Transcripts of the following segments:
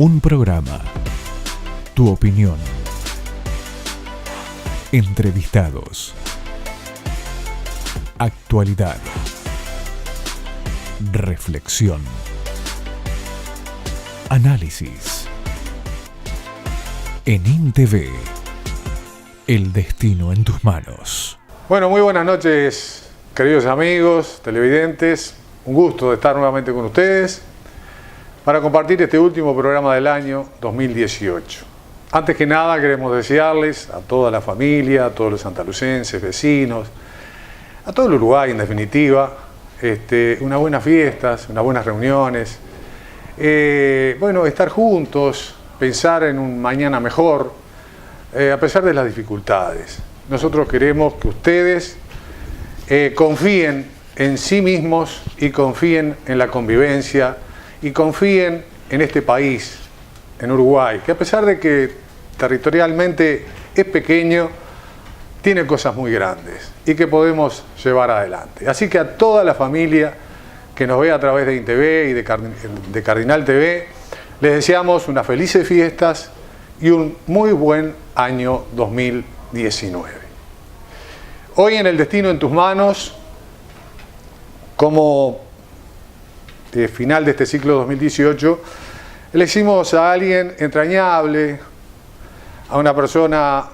Un programa. Tu opinión. Entrevistados. Actualidad. Reflexión. Análisis. En INTV. El destino en tus manos. Bueno, muy buenas noches, queridos amigos, televidentes. Un gusto de estar nuevamente con ustedes para compartir este último programa del año 2018. Antes que nada queremos desearles a toda la familia, a todos los santalucenses, vecinos, a todo el Uruguay en definitiva, unas buenas fiestas, unas buenas reuniones, estar juntos, pensar en un mañana mejor, a pesar de las dificultades. Nosotros queremos que ustedes confíen en sí mismos y confíen en la convivencia y confíen en este país, en Uruguay, que a pesar de que territorialmente es pequeño, tiene cosas muy grandes y que podemos llevar adelante. Así que a toda la familia que nos ve a través de INTV y de Cardinal TV, les deseamos unas felices fiestas y un muy buen año 2019. Hoy en El Destino en tus manos, como final de este ciclo 2018, elegimos a alguien entrañable, a una persona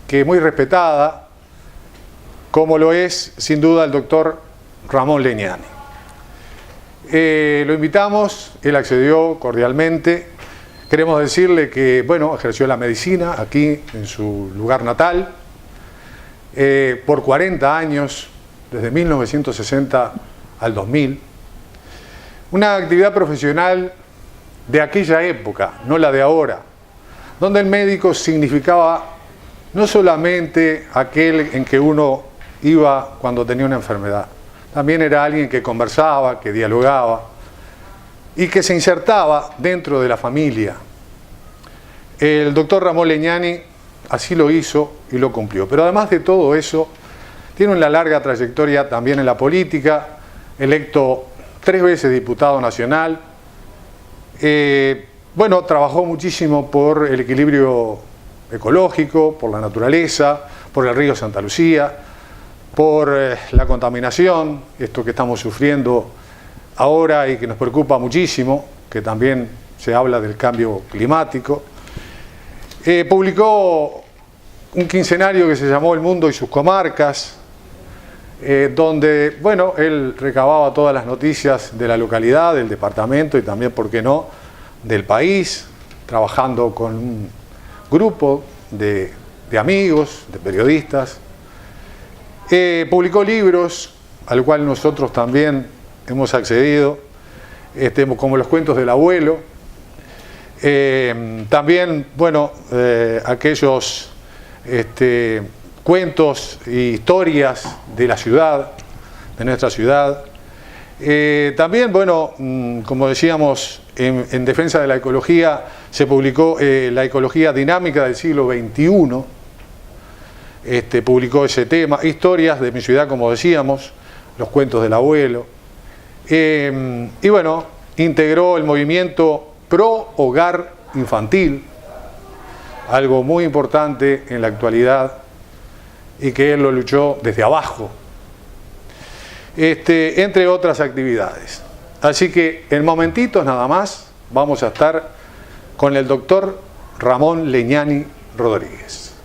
que es muy respetada, como lo es sin duda el doctor Ramón Legnani. Lo invitamos, él accedió cordialmente. Queremos decirle que, ejerció la medicina aquí en su lugar natal por 40 años, desde 1960 al 2000. Una actividad profesional de aquella época, no la de ahora, donde el médico significaba no solamente aquel en que uno iba cuando tenía una enfermedad, también era alguien que conversaba, que dialogaba y que se insertaba dentro de la familia. El doctor Ramón Legnani así lo hizo y lo cumplió. Pero además de todo eso, tiene una larga trayectoria también en la política, electo 3 veces diputado nacional. Trabajó muchísimo por el equilibrio ecológico, por la naturaleza, por el río Santa Lucía, por la contaminación, esto que estamos sufriendo ahora y que nos preocupa muchísimo, que también se habla del cambio climático. Publicó un quincenario que se llamó El Mundo y sus Comarcas, donde, él recababa todas las noticias de la localidad, del departamento y también, ¿por qué no?, del país, trabajando con un grupo de amigos, de periodistas. Publicó libros, al cual nosotros también hemos accedido, como Los Cuentos del Abuelo. También, aquellos cuentos e historias de la ciudad, de nuestra ciudad. También, como decíamos, en defensa de la ecología, se publicó La Ecología Dinámica del siglo XXI. Publicó ese tema, historias de mi ciudad, como decíamos, Los Cuentos del Abuelo. Integró el movimiento Pro Hogar Infantil, algo muy importante en la actualidad y que él lo luchó desde abajo, entre otras actividades. Así que en momentitos nada más vamos a estar con el doctor Ramón Legnani Rodríguez.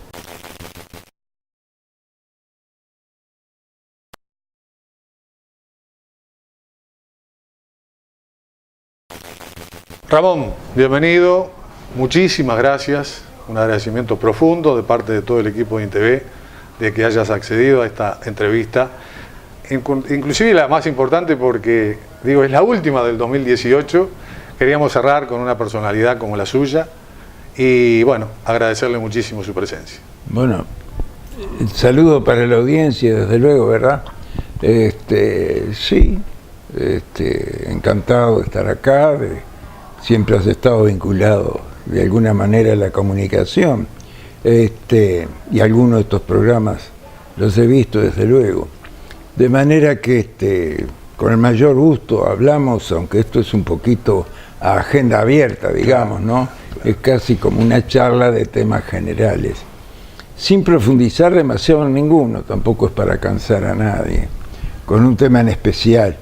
Ramón, bienvenido, muchísimas gracias, un agradecimiento profundo de parte de todo el equipo de INTV de que hayas accedido a esta entrevista, inclusive la más importante porque, es la última del 2018, queríamos cerrar con una personalidad como la suya y, agradecerle muchísimo su presencia. El saludo para la audiencia, desde luego, ¿verdad? Sí, encantado de estar acá, siempre has estado vinculado de alguna manera a la comunicación, y algunos de estos programas los he visto desde luego. De manera que con el mayor gusto hablamos, aunque esto es un poquito a agenda abierta, digamos, ¿no? Es casi como una charla de temas generales, sin profundizar demasiado en ninguno, tampoco es para cansar a nadie, con un tema en especial.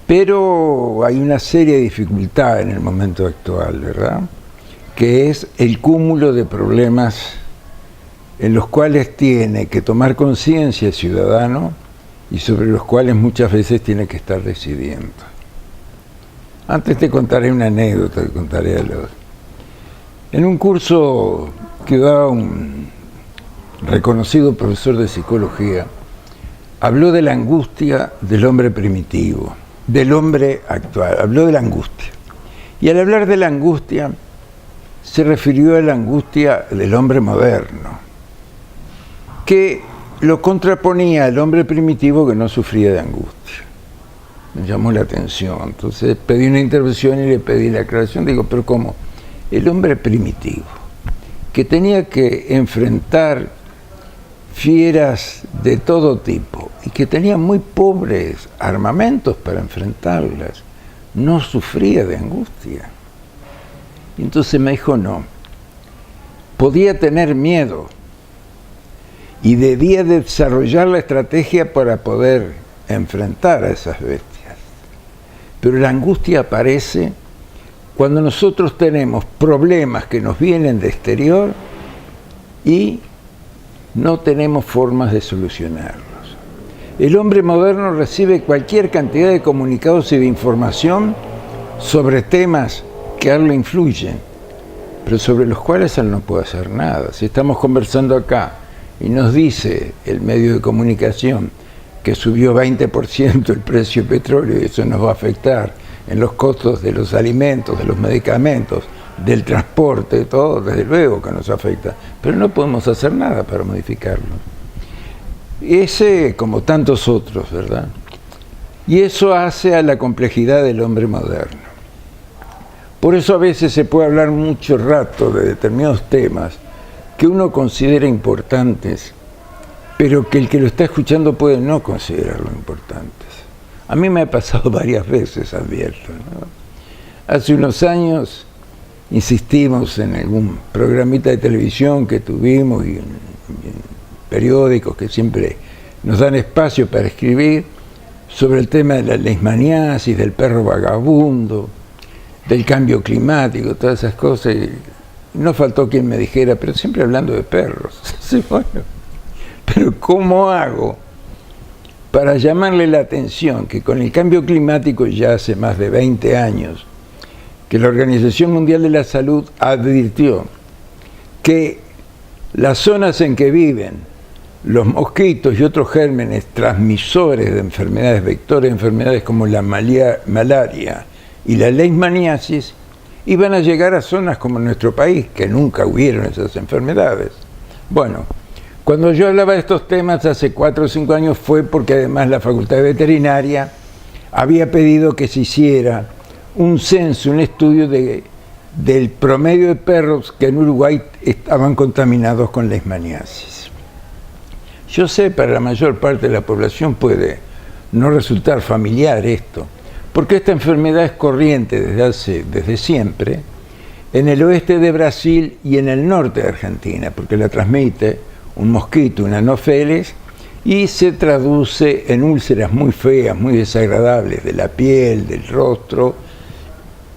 Pero hay una seria dificultad en el momento actual, ¿verdad? Que es el cúmulo de problemas en los cuales tiene que tomar conciencia el ciudadano y sobre los cuales muchas veces tiene que estar decidiendo. Antes te contaré una anécdota que contaré a los... En un curso que daba un reconocido profesor de psicología, habló de la angustia del hombre primitivo, del hombre actual, habló de la angustia. Y al hablar de la angustia, se refirió a la angustia del hombre moderno, que lo contraponía al hombre primitivo que no sufría de angustia. Me llamó la atención, entonces pedí una intervención y le pedí la aclaración. Digo, pero ¿cómo? El hombre primitivo, que tenía que enfrentar fieras de todo tipo y que tenía muy pobres armamentos para enfrentarlas, no sufría de angustia. Y entonces me dijo, no, podía tener miedo y debía desarrollar la estrategia para poder enfrentar a esas bestias. Pero la angustia aparece cuando nosotros tenemos problemas que nos vienen de exterior y no tenemos formas de solucionarlos. El hombre moderno recibe cualquier cantidad de comunicados y de información sobre temas que a él le influyen, pero sobre los cuales él no puede hacer nada. Si estamos conversando acá y nos dice el medio de comunicación que subió 20% el precio del petróleo y eso nos va a afectar en los costos de los alimentos, de los medicamentos, del transporte, todo, desde luego que nos afecta, pero no podemos hacer nada para modificarlo. Ese, como tantos otros, ¿verdad? Y eso hace a la complejidad del hombre moderno. Por eso a veces se puede hablar mucho rato de determinados temas que uno considera importantes, pero que el que lo está escuchando puede no considerarlo importantes. A mí me ha pasado varias veces, advierto, ¿no? Hace unos años insistimos en algún programita de televisión que tuvimos y en periódicos que siempre nos dan espacio para escribir sobre el tema de la leishmaniasis, del perro vagabundo, del cambio climático, todas esas cosas. Y no faltó quien me dijera, pero siempre hablando de perros. Sí, bueno, pero ¿cómo hago para llamarle la atención que con el cambio climático ya hace más de 20 años que la Organización Mundial de la Salud advirtió que las zonas en que viven los mosquitos y otros gérmenes transmisores de enfermedades, vectores de enfermedades como la malaria y la leishmaniasis, iban a llegar a zonas como nuestro país, que nunca hubieron esas enfermedades. Bueno, cuando yo hablaba de estos temas hace 4 o 5 años fue porque además la Facultad de Veterinaria había pedido que se hiciera un censo, un estudio del promedio de perros que en Uruguay estaban contaminados con leishmaniasis. Yo sé, para la mayor parte de la población puede no resultar familiar esto, porque esta enfermedad es corriente desde siempre en el oeste de Brasil y en el norte de Argentina, porque la transmite un mosquito, un Anopheles, y se traduce en úlceras muy feas, muy desagradables de la piel, del rostro,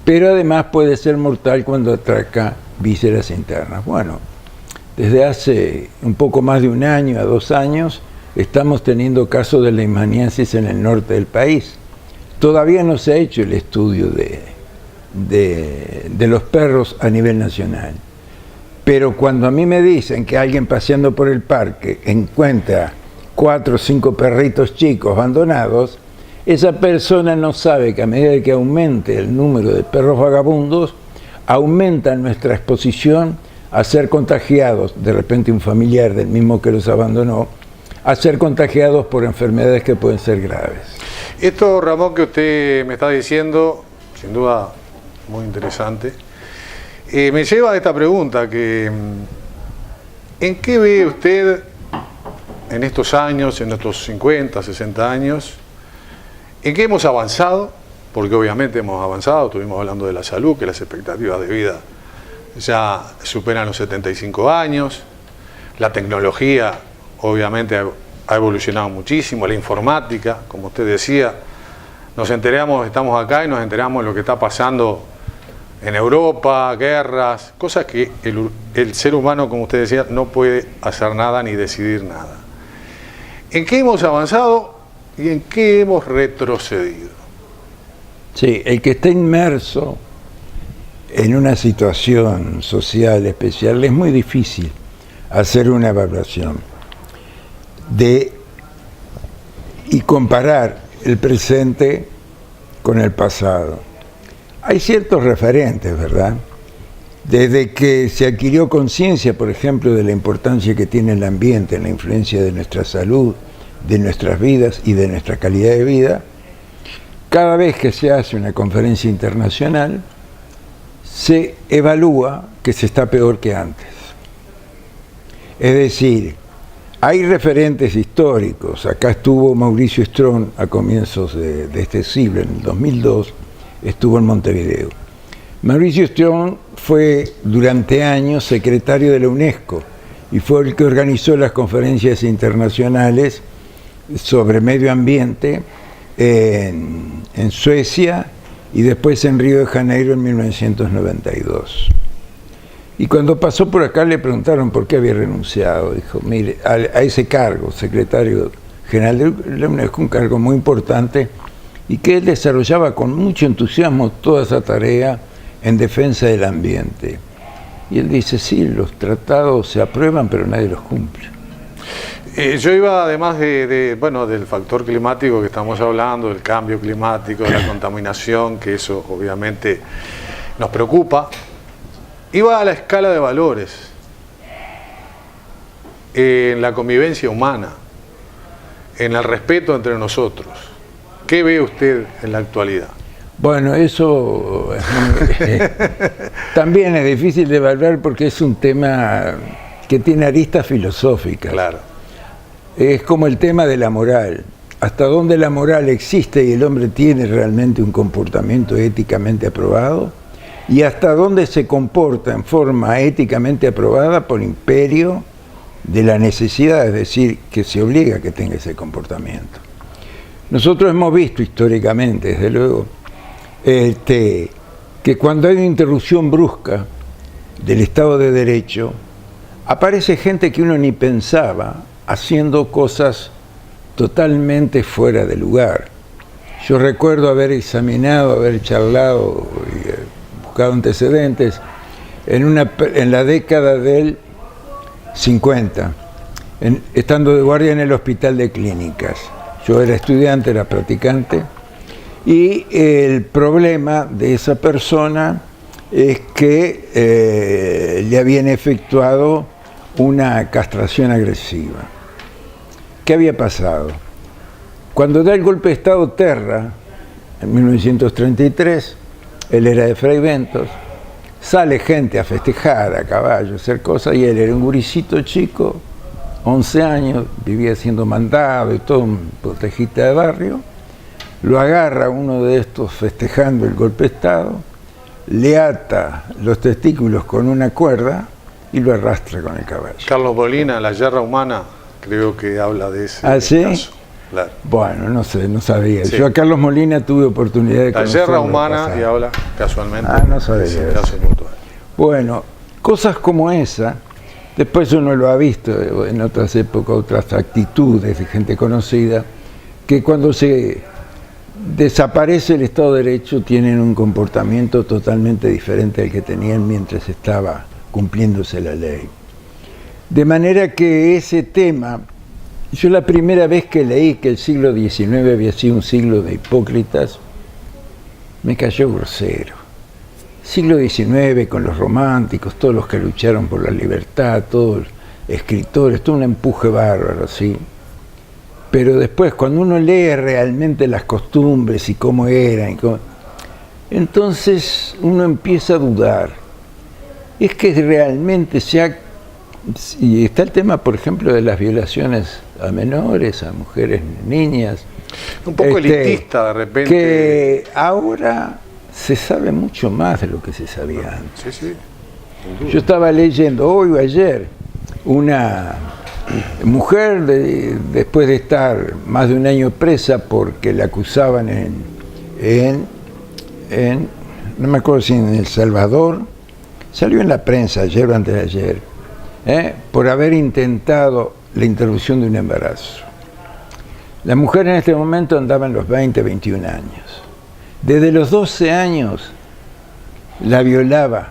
pero además puede ser mortal cuando atraca vísceras internas. Bueno, desde hace un poco más de 1 año a 2 años estamos teniendo casos de leishmaniasis en el norte del país. Todavía no se ha hecho el estudio de los perros a nivel nacional. Pero cuando a mí me dicen que alguien paseando por el parque encuentra 4 o 5 perritos chicos abandonados, esa persona no sabe que a medida que aumente el número de perros vagabundos, aumenta nuestra exposición a ser contagiados, de repente un familiar del mismo que los abandonó, a ser contagiados por enfermedades que pueden ser graves. Esto, Ramón, que usted me está diciendo, sin duda muy interesante, me lleva a esta pregunta, que ¿en qué ve usted en estos años, en estos 50, 60 años, en qué hemos avanzado porque obviamente hemos avanzado, estuvimos hablando de la salud, que las expectativas de vida ya superan los 75 años, la tecnología obviamente ha evolucionado muchísimo, la informática, como usted decía, estamos acá y nos enteramos de lo que está pasando en Europa, guerras, cosas que el ser humano, como usted decía, no puede hacer nada ni decidir nada. ¿En qué hemos avanzado y en qué hemos retrocedido? Sí, el que está inmerso en una situación social especial es muy difícil hacer una evaluación y comparar el presente con el pasado. Hay ciertos referentes, ¿verdad? Desde que se adquirió conciencia, por ejemplo, de la importancia que tiene el ambiente en la influencia de nuestra salud, de nuestras vidas y de nuestra calidad de vida, cada vez que se hace una conferencia internacional, se evalúa que se está peor que antes. Es decir, hay referentes históricos. Acá estuvo Mauricio Strong a comienzos de este siglo, en el 2002, estuvo en Montevideo. Mauricio Strong fue durante años secretario de la UNESCO y fue el que organizó las conferencias internacionales sobre medio ambiente en Suecia y después en Río de Janeiro en 1992. Y cuando pasó por acá le preguntaron por qué había renunciado. Dijo, mire, a ese cargo, secretario general de la UNESCO, un cargo muy importante, y que él desarrollaba con mucho entusiasmo toda esa tarea en defensa del ambiente. Y él dice, sí, los tratados se aprueban, pero nadie los cumple. Yo iba, además del factor climático que estamos hablando, del cambio climático, de la contaminación, que eso obviamente nos preocupa, iba a la escala de valores, en la convivencia humana, en el respeto entre nosotros. ¿Qué ve usted en la actualidad? Bueno, eso también es difícil de evaluar porque es un tema que tiene aristas filosóficas. Claro. Es como el tema de la moral. Hasta dónde la moral existe y el hombre tiene realmente un comportamiento éticamente aprobado, y hasta dónde se comporta en forma éticamente aprobada por imperio de la necesidad, es decir, que se obliga a que tenga ese comportamiento. Nosotros hemos visto históricamente, desde luego, que cuando hay una interrupción brusca del Estado de Derecho, aparece gente que uno ni pensaba haciendo cosas totalmente fuera de lugar. Yo recuerdo haber examinado, haber charlado y buscado antecedentes en la década del 50, estando de guardia en el Hospital de Clínicas. Yo era estudiante, era practicante, y el problema de esa persona es que le habían efectuado una castración agresiva. ¿Qué había pasado? Cuando da el golpe de Estado Terra, en 1933, él era de Fray Bentos, sale gente a festejar a caballo, a hacer cosas, y él era un guricito chico, 11 años, vivía siendo mandado y todo, un protejita de barrio. Lo agarra uno de estos festejando el golpe de Estado, le ata los testículos con una cuerda y lo arrastra con el caballo. Carlos Molina, La Yerra Humana, creo que habla de ese ¿sí? caso. Claro. Bueno, no sé, no sabía. Sí. Yo a Carlos Molina tuve oportunidad de conocerlo. La Yerra Humana, y habla casualmente no sabía de ese eso. caso puntual. Bueno, cosas como esa, después uno lo ha visto en otras épocas, otras actitudes de gente conocida, que cuando se desaparece el Estado de Derecho tienen un comportamiento totalmente diferente al que tenían mientras estaba cumpliéndose la ley. De manera que ese tema, yo la primera vez que leí que el siglo XIX había sido un siglo de hipócritas, me cayó grosero. Siglo XIX con los románticos, todos los que lucharon por la libertad, todos los escritores, todo un empuje bárbaro, ¿sí? Pero después, cuando uno lee realmente las costumbres y cómo eran, entonces uno empieza a dudar. Es que realmente y está el tema, por ejemplo, de las violaciones a menores, a mujeres, niñas. Un poco elitista de repente. Que ahora se sabe mucho más de lo que se sabía antes. Sí, sí. Yo estaba leyendo hoy o ayer una mujer después de estar más de un año presa porque la acusaban en no me acuerdo si en El Salvador, salió en la prensa ayer o antes de ayer, por haber intentado la interrupción de un embarazo. La mujer en este momento andaba en los 20, 21 años. Desde los 12 años la violaba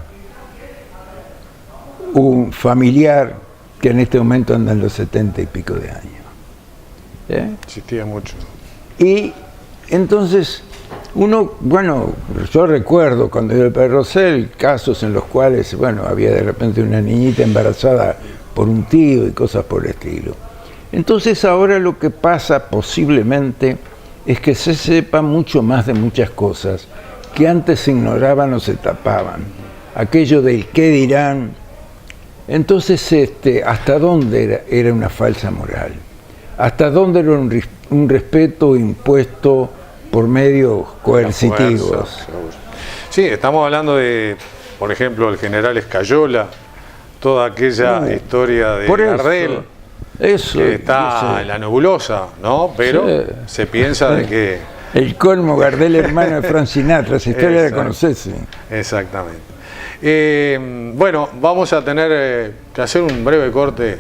un familiar que en este momento anda en los 70 y pico de años. Existía mucho. Y entonces uno, bueno, yo recuerdo cuando iba al Padre Rosell casos en los cuales, bueno, había de repente una niñita embarazada por un tío y cosas por el estilo. Entonces ahora lo que pasa posiblemente es que se sepa mucho más de muchas cosas que antes se ignoraban o se tapaban. Aquello del qué dirán. Entonces, ¿hasta dónde era una falsa moral? ¿Hasta dónde era un respeto impuesto por medios coercitivos? Sí, estamos hablando de, por ejemplo, el general Escayola, toda aquella historia de Gardel, que está en la nebulosa, ¿no? Pero se piensa de que... El colmo, Gardel, hermano de Frank Sinatra, esa historia la conoces. Exactamente. Bueno, vamos a tener que hacer un breve corte.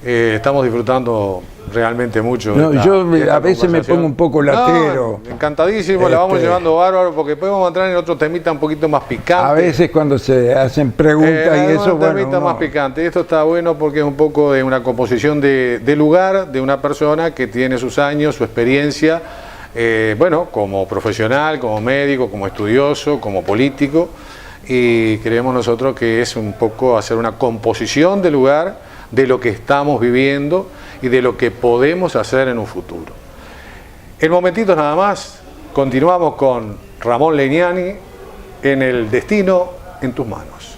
Estamos disfrutando realmente mucho. Yo a veces me pongo un poco latero. No, encantadísimo, la vamos llevando bárbaro porque podemos entrar en otro temita un poquito más picante. A veces cuando se hacen preguntas y eso, bueno. Un temita más picante. Esto está bueno porque es un poco de una composición de lugar de una persona que tiene sus años, su experiencia, bueno, como profesional, como médico, como estudioso, como político. Y creemos nosotros que es un poco hacer una composición del lugar, de lo que estamos viviendo y de lo que podemos hacer en un futuro. En momentitos nada más, continuamos con Ramón Legnani en El destino en tus manos.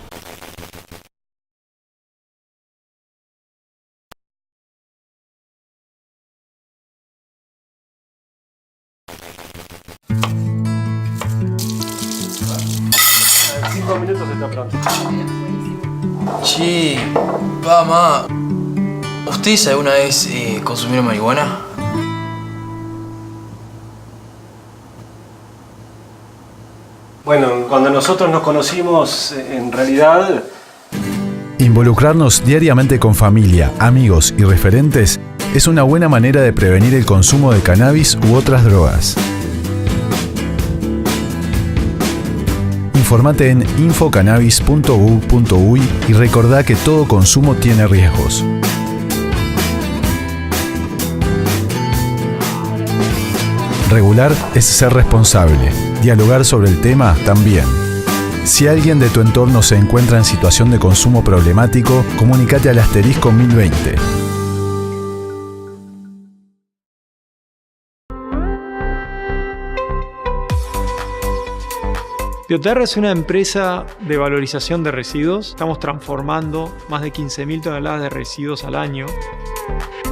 En 5 minutos está pronto. Che, mamá, ¿ustedes alguna vez consumieron marihuana? Bueno, cuando nosotros nos conocimos, en realidad... Involucrarnos diariamente con familia, amigos y referentes es una buena manera de prevenir el consumo de cannabis u otras drogas. Informate en infocannabis.gov.uy y recordá que todo consumo tiene riesgos. Regular es ser responsable. Dialogar sobre el tema también. Si alguien de tu entorno se encuentra en situación de consumo problemático, comunícate al asterisco 1020. Bioterra es una empresa de valorización de residuos. Estamos transformando más de 15.000 toneladas de residuos al año.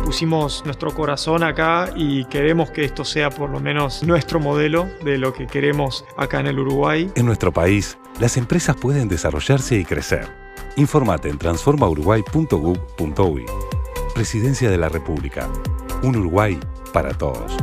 Pusimos nuestro corazón acá y queremos que esto sea por lo menos nuestro modelo de lo que queremos acá en el Uruguay. En nuestro país, las empresas pueden desarrollarse y crecer. Informate en transformauruguay.gov.uy. Presidencia de la República. Un Uruguay para todos.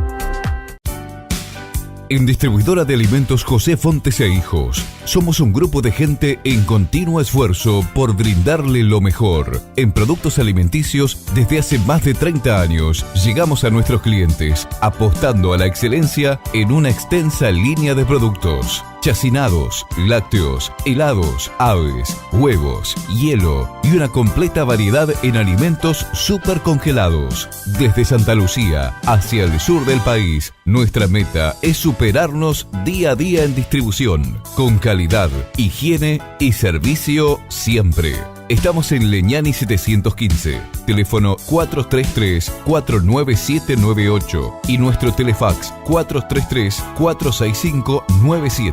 En Distribuidora de Alimentos José Fontes e Hijos, somos un grupo de gente en continuo esfuerzo por brindarle lo mejor. En productos alimenticios, desde hace más de 30 años, llegamos a nuestros clientes, apostando a la excelencia en una extensa línea de productos. Chacinados, lácteos, helados, aves, huevos, hielo y una completa variedad en alimentos súper congelados. Desde Santa Lucía hacia el sur del país, nuestra meta es superarnos día a día en distribución, con calidad, higiene y servicio siempre. Estamos en Legnani 715, teléfono 433-49798 y nuestro telefax 433-46597.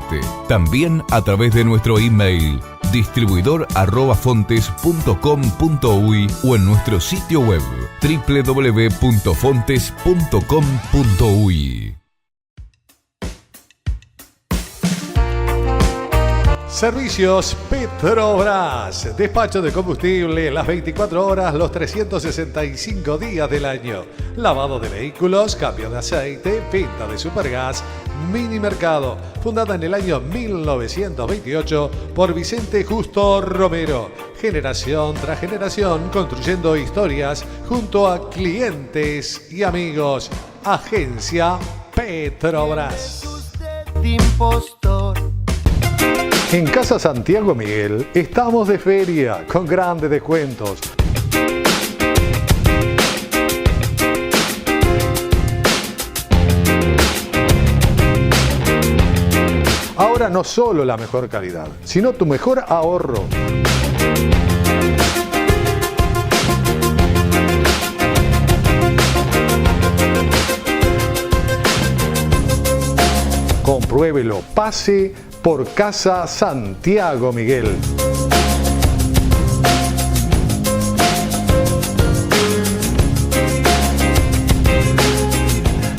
También a través de nuestro email distribuidor@fontes.com.uy o en nuestro sitio web www.fontes.com.uy. Servicios Petrobras. Despacho de combustible las 24 horas, los 365 días del año. Lavado de vehículos, cambio de aceite, venta de supergas. Mini Mercado. Fundada en el año 1928 por Vicente Justo Romero. Generación tras generación construyendo historias junto a clientes y amigos. Agencia Petrobras. En Casa Santiago Miguel estamos de feria con grandes descuentos. Ahora no solo la mejor calidad, sino tu mejor ahorro. Compruébelo, pase por Casa Santiago Miguel.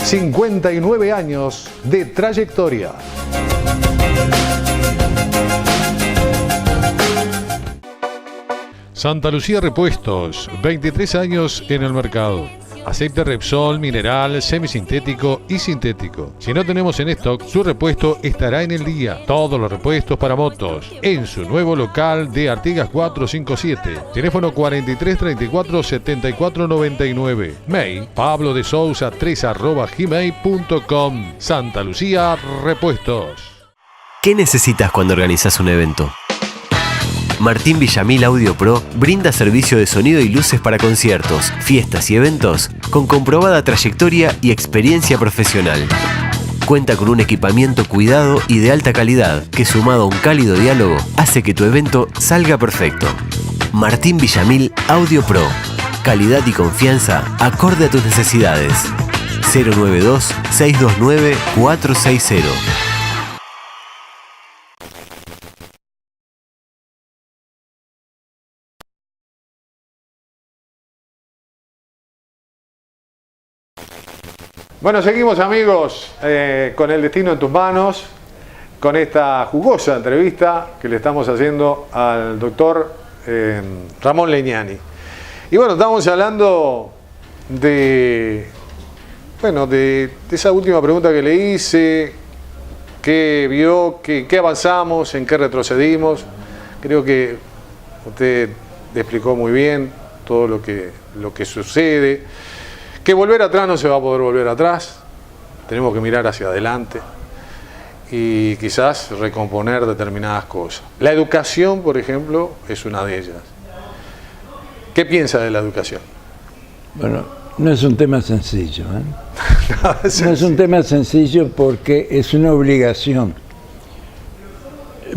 ...59 años de trayectoria. Santa Lucía Repuestos, 23 años en el mercado. Aceite Repsol, mineral, semisintético y sintético. Si no tenemos en stock, su repuesto estará en el día. Todos los repuestos para motos. En su nuevo local de Artigas 457. Teléfono 43 34 74 99. Mail Pablo de Sousa 3@gmail.com. Santa Lucía Repuestos. ¿Qué necesitas cuando organizas un evento? Martín Villamil Audio Pro brinda servicio de sonido y luces para conciertos, fiestas y eventos con comprobada trayectoria y experiencia profesional. Cuenta con un equipamiento cuidado y de alta calidad que, sumado a un cálido diálogo, hace que tu evento salga perfecto. Martín Villamil Audio Pro. Calidad y confianza acorde a tus necesidades. 092-629-460. Bueno, seguimos amigos con El Destino en tus manos, con esta jugosa entrevista que le estamos haciendo al doctor Ramón Legnani. Y bueno, estamos hablando de esa última pregunta que le hice, qué vio, qué avanzamos, en qué retrocedimos. Creo que usted explicó muy bien todo lo que sucede. Que volver atrás no se va a poder volver atrás, tenemos que mirar hacia adelante y quizás recomponer determinadas cosas. La educación, por ejemplo, es una de ellas. ¿Qué piensa de la educación? Bueno, no es un tema sencillo, ¿eh? No es un tema sencillo porque es una obligación.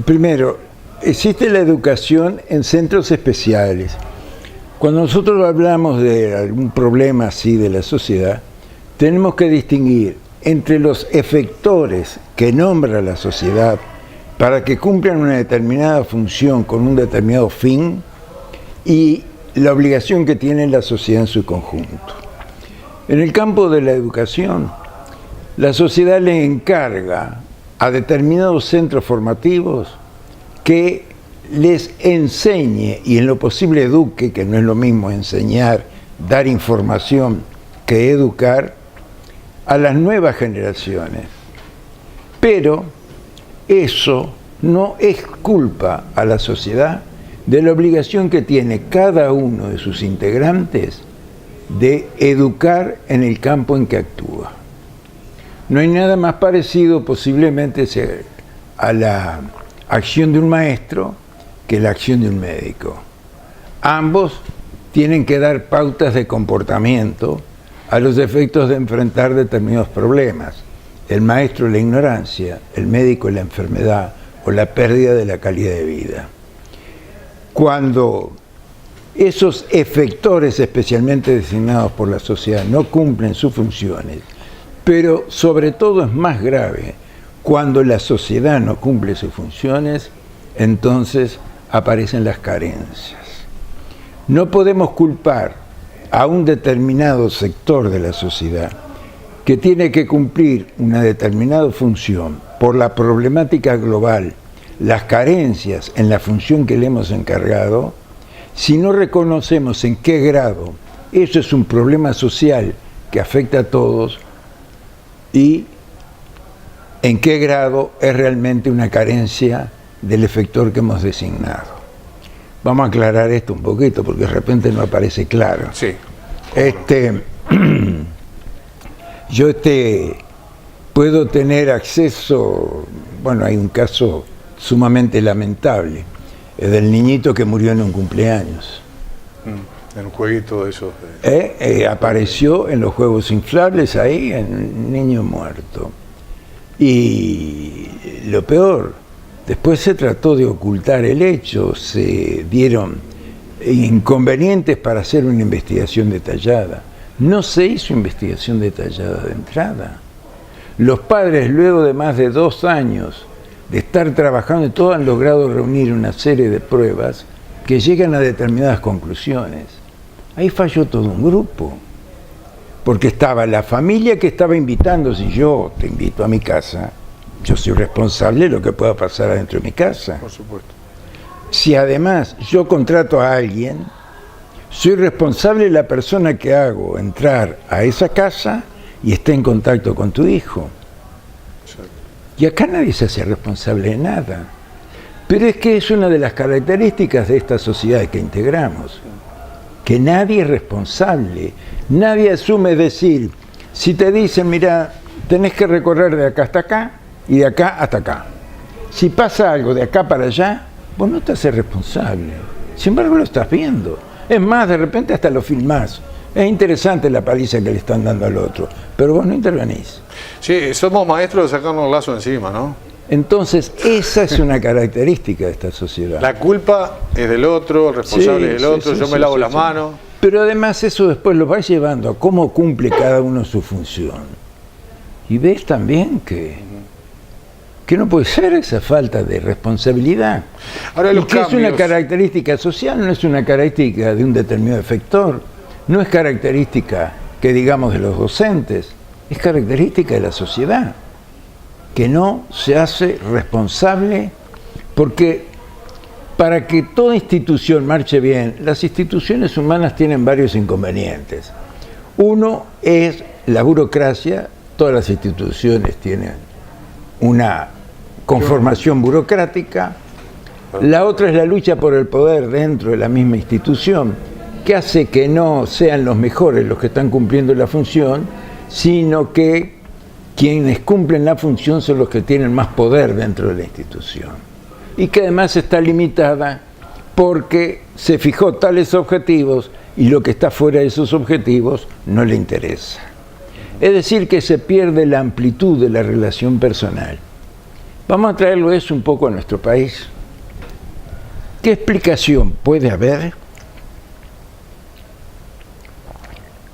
Primero, existe la educación en centros especiales. Cuando nosotros hablamos de algún problema así de la sociedad, tenemos que distinguir entre los efectores que nombra la sociedad para que cumplan una determinada función con un determinado fin y la obligación que tiene la sociedad en su conjunto. En el campo de la educación, la sociedad le encarga a determinados centros formativos que les enseñe y en lo posible eduque, que no es lo mismo enseñar, dar información que educar, a las nuevas generaciones. Pero eso no es culpa a la sociedad de la obligación que tiene cada uno de sus integrantes de educar en el campo en que actúa. No hay nada más parecido posiblemente a la acción de un maestro que la acción de un médico. Ambos tienen que dar pautas de comportamiento a los efectos de enfrentar determinados problemas. El maestro la ignorancia, el médico la enfermedad o la pérdida de la calidad de vida. Cuando esos efectores especialmente designados por la sociedad no cumplen sus funciones, pero sobre todo es más grave cuando la sociedad no cumple sus funciones, entonces aparecen las carencias. No podemos culpar a un determinado sector de la sociedad que tiene que cumplir una determinada función por la problemática global las carencias en la función que le hemos encargado, si no reconocemos en qué grado eso es un problema social que afecta a todos y en qué grado es realmente una carencia del efector que hemos designado. Vamos a aclarar esto un poquito porque de repente no aparece claro. Sí. Yo puedo tener acceso, bueno, hay un caso sumamente lamentable, del niñito que murió en un cumpleaños. En un jueguito de esos. Apareció en los juegos inflables ahí, en un niño muerto. Y lo peor, después se trató de ocultar el hecho, se dieron inconvenientes para hacer una investigación detallada. No se hizo investigación detallada de entrada. Los padres, luego de más de 2 años de estar trabajando, todos han logrado reunir una serie de pruebas que llegan a determinadas conclusiones. Ahí falló todo un grupo, porque estaba la familia que estaba invitando. Si yo te invito a mi casa, yo soy responsable de lo que pueda pasar adentro de mi casa. Por supuesto. Si además yo contrato a alguien, soy responsable de la persona que hago entrar a esa casa y esté en contacto con tu hijo. Y acá nadie se hace responsable de nada. Pero es que es una de las características de esta sociedad que integramos, que nadie es responsable, nadie asume decir, si te dicen, mira, tenés que recorrer de acá hasta acá y de acá hasta acá. Si pasa algo de acá para allá, vos no te haces responsable. Sin embargo, lo estás viendo. Es más, de repente hasta lo filmás. Es interesante la paliza que le están dando al otro, pero vos no intervenís. Sí, somos maestros de sacarnos el lazo encima, ¿no? Entonces, esa es una característica de esta sociedad. La culpa es del otro, el responsable es del otro, yo me lavo las manos. Pero además eso después lo va llevando a cómo cumple cada uno su función. Y ves también que no puede ser esa falta de responsabilidad. Ahora, y que es una característica social, no es una característica de un determinado efector, no es característica que digamos de los docentes, es característica de la sociedad, que no se hace responsable, porque para que toda institución marche bien, las instituciones humanas tienen varios inconvenientes. Uno es la burocracia, todas las instituciones tienen una conformación burocrática. La otra es la lucha por el poder dentro de la misma institución, que hace que no sean los mejores los que están cumpliendo la función, sino que quienes cumplen la función son los que tienen más poder dentro de la institución. Y que además está limitada porque se fijó tales objetivos y lo que está fuera de esos objetivos no le interesa. Es decir, que se pierde la amplitud de la relación personal. Vamos a traerlo eso un poco a nuestro país. ¿Qué explicación puede haber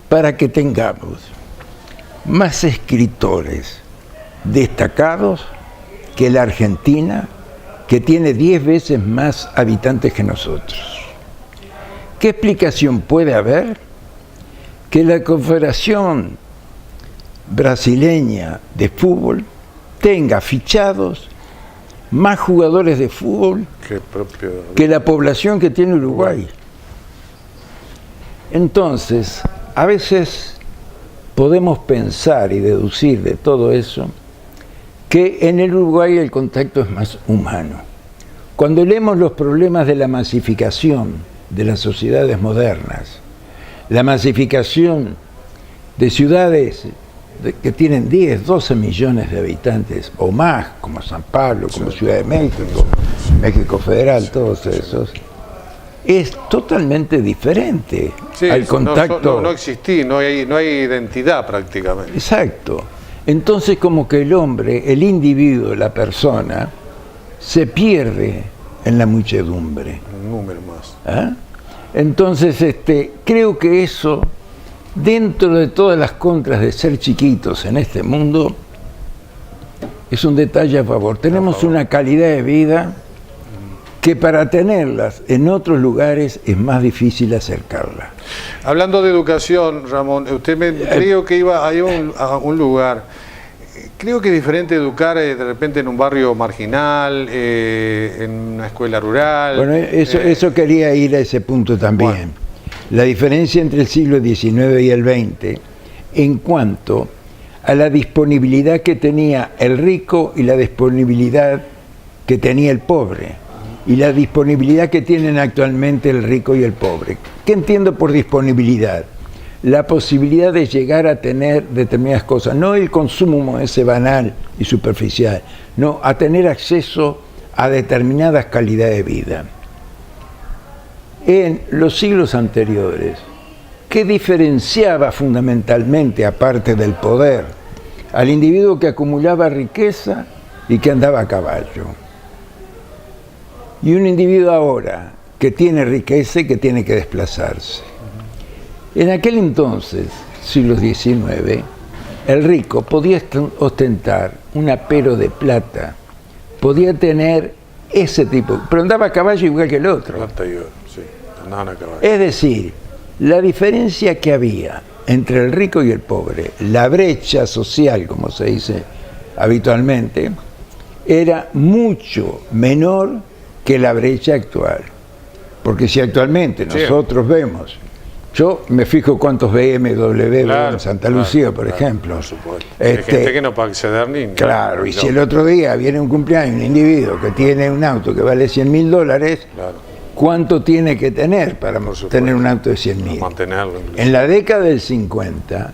para que tengamos más escritores destacados que la Argentina, que tiene 10 veces más habitantes que nosotros? ¿Qué explicación puede haber que la Confederación Brasileña de Fútbol tenga fichados más jugadores de fútbol que la población que tiene Uruguay? Entonces, a veces podemos pensar y deducir de todo eso que en el Uruguay el contacto es más humano. Cuando leemos los problemas de la masificación de las sociedades modernas, la masificación de ciudades que tienen 10, 12 millones de habitantes o más, como San Pablo, como Ciudad de México, México Federal, todos esos, es totalmente diferente al contacto. No existí, no hay identidad prácticamente. Exacto. Entonces como que el hombre, el individuo, la persona, se pierde en la muchedumbre. Un número más. ¿Ah? Entonces creo que eso, dentro de todas las contras de ser chiquitos en este mundo, es un detalle a favor. Tenemos una calidad de vida que para tenerlas en otros lugares es más difícil acercarla. Hablando de educación, Ramón, usted me creo que iba a un lugar Creo que es diferente educar de repente en un barrio marginal, en una escuela rural. Bueno, eso quería ir a ese punto también. Bueno. La diferencia entre el siglo XIX y el XX en cuanto a la disponibilidad que tenía el rico y la disponibilidad que tenía el pobre, y la disponibilidad que tienen actualmente el rico y el pobre. ¿Qué entiendo por disponibilidad? La posibilidad de llegar a tener determinadas cosas, no el consumo ese banal y superficial, no, a tener acceso a determinadas calidades de vida. En los siglos anteriores, ¿qué diferenciaba fundamentalmente, aparte del poder, al individuo que acumulaba riqueza y que andaba a caballo? Y un individuo ahora que tiene riqueza y que tiene que desplazarse. En aquel entonces, siglo XIX, el rico podía ostentar un apero de plata, podía tener ese tipo, pero andaba a caballo igual que el otro. Plata y oro, sí, andaban a caballo. Es decir, la diferencia que había entre el rico y el pobre, la brecha social, como se dice habitualmente, era mucho menor que la brecha actual. Porque si actualmente nosotros vemos, yo me fijo cuántos BMW veo en Santa Lucía, por ejemplo. Por supuesto. Hay gente que no puede acceder ni. Claro, y si el otro día viene un cumpleaños, un individuo que tiene un auto que vale $100.000, ¿cuánto tiene que tener para tener un auto de 100.000? Mantenerlo. En la década del 50,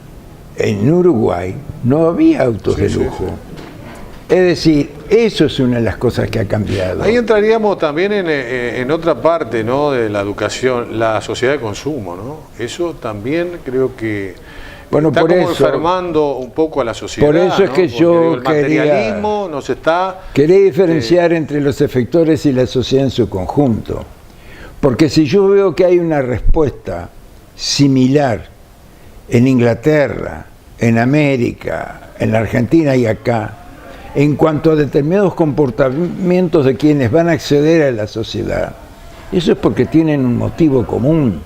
en Uruguay, no había autos de lujo. Es decir, eso es una de las cosas que ha cambiado. Ahí entraríamos también en otra parte, ¿no?, de la educación, la sociedad de consumo, ¿no? Eso también creo que está como enfermando un poco a la sociedad. Por eso es que yo el materialismo nos está... Quería diferenciar entre los efectores y la sociedad en su conjunto. Porque si yo veo que hay una respuesta similar en Inglaterra, en América, en la Argentina y acá, en cuanto a determinados comportamientos de quienes van a acceder a la sociedad, eso es porque tienen un motivo común.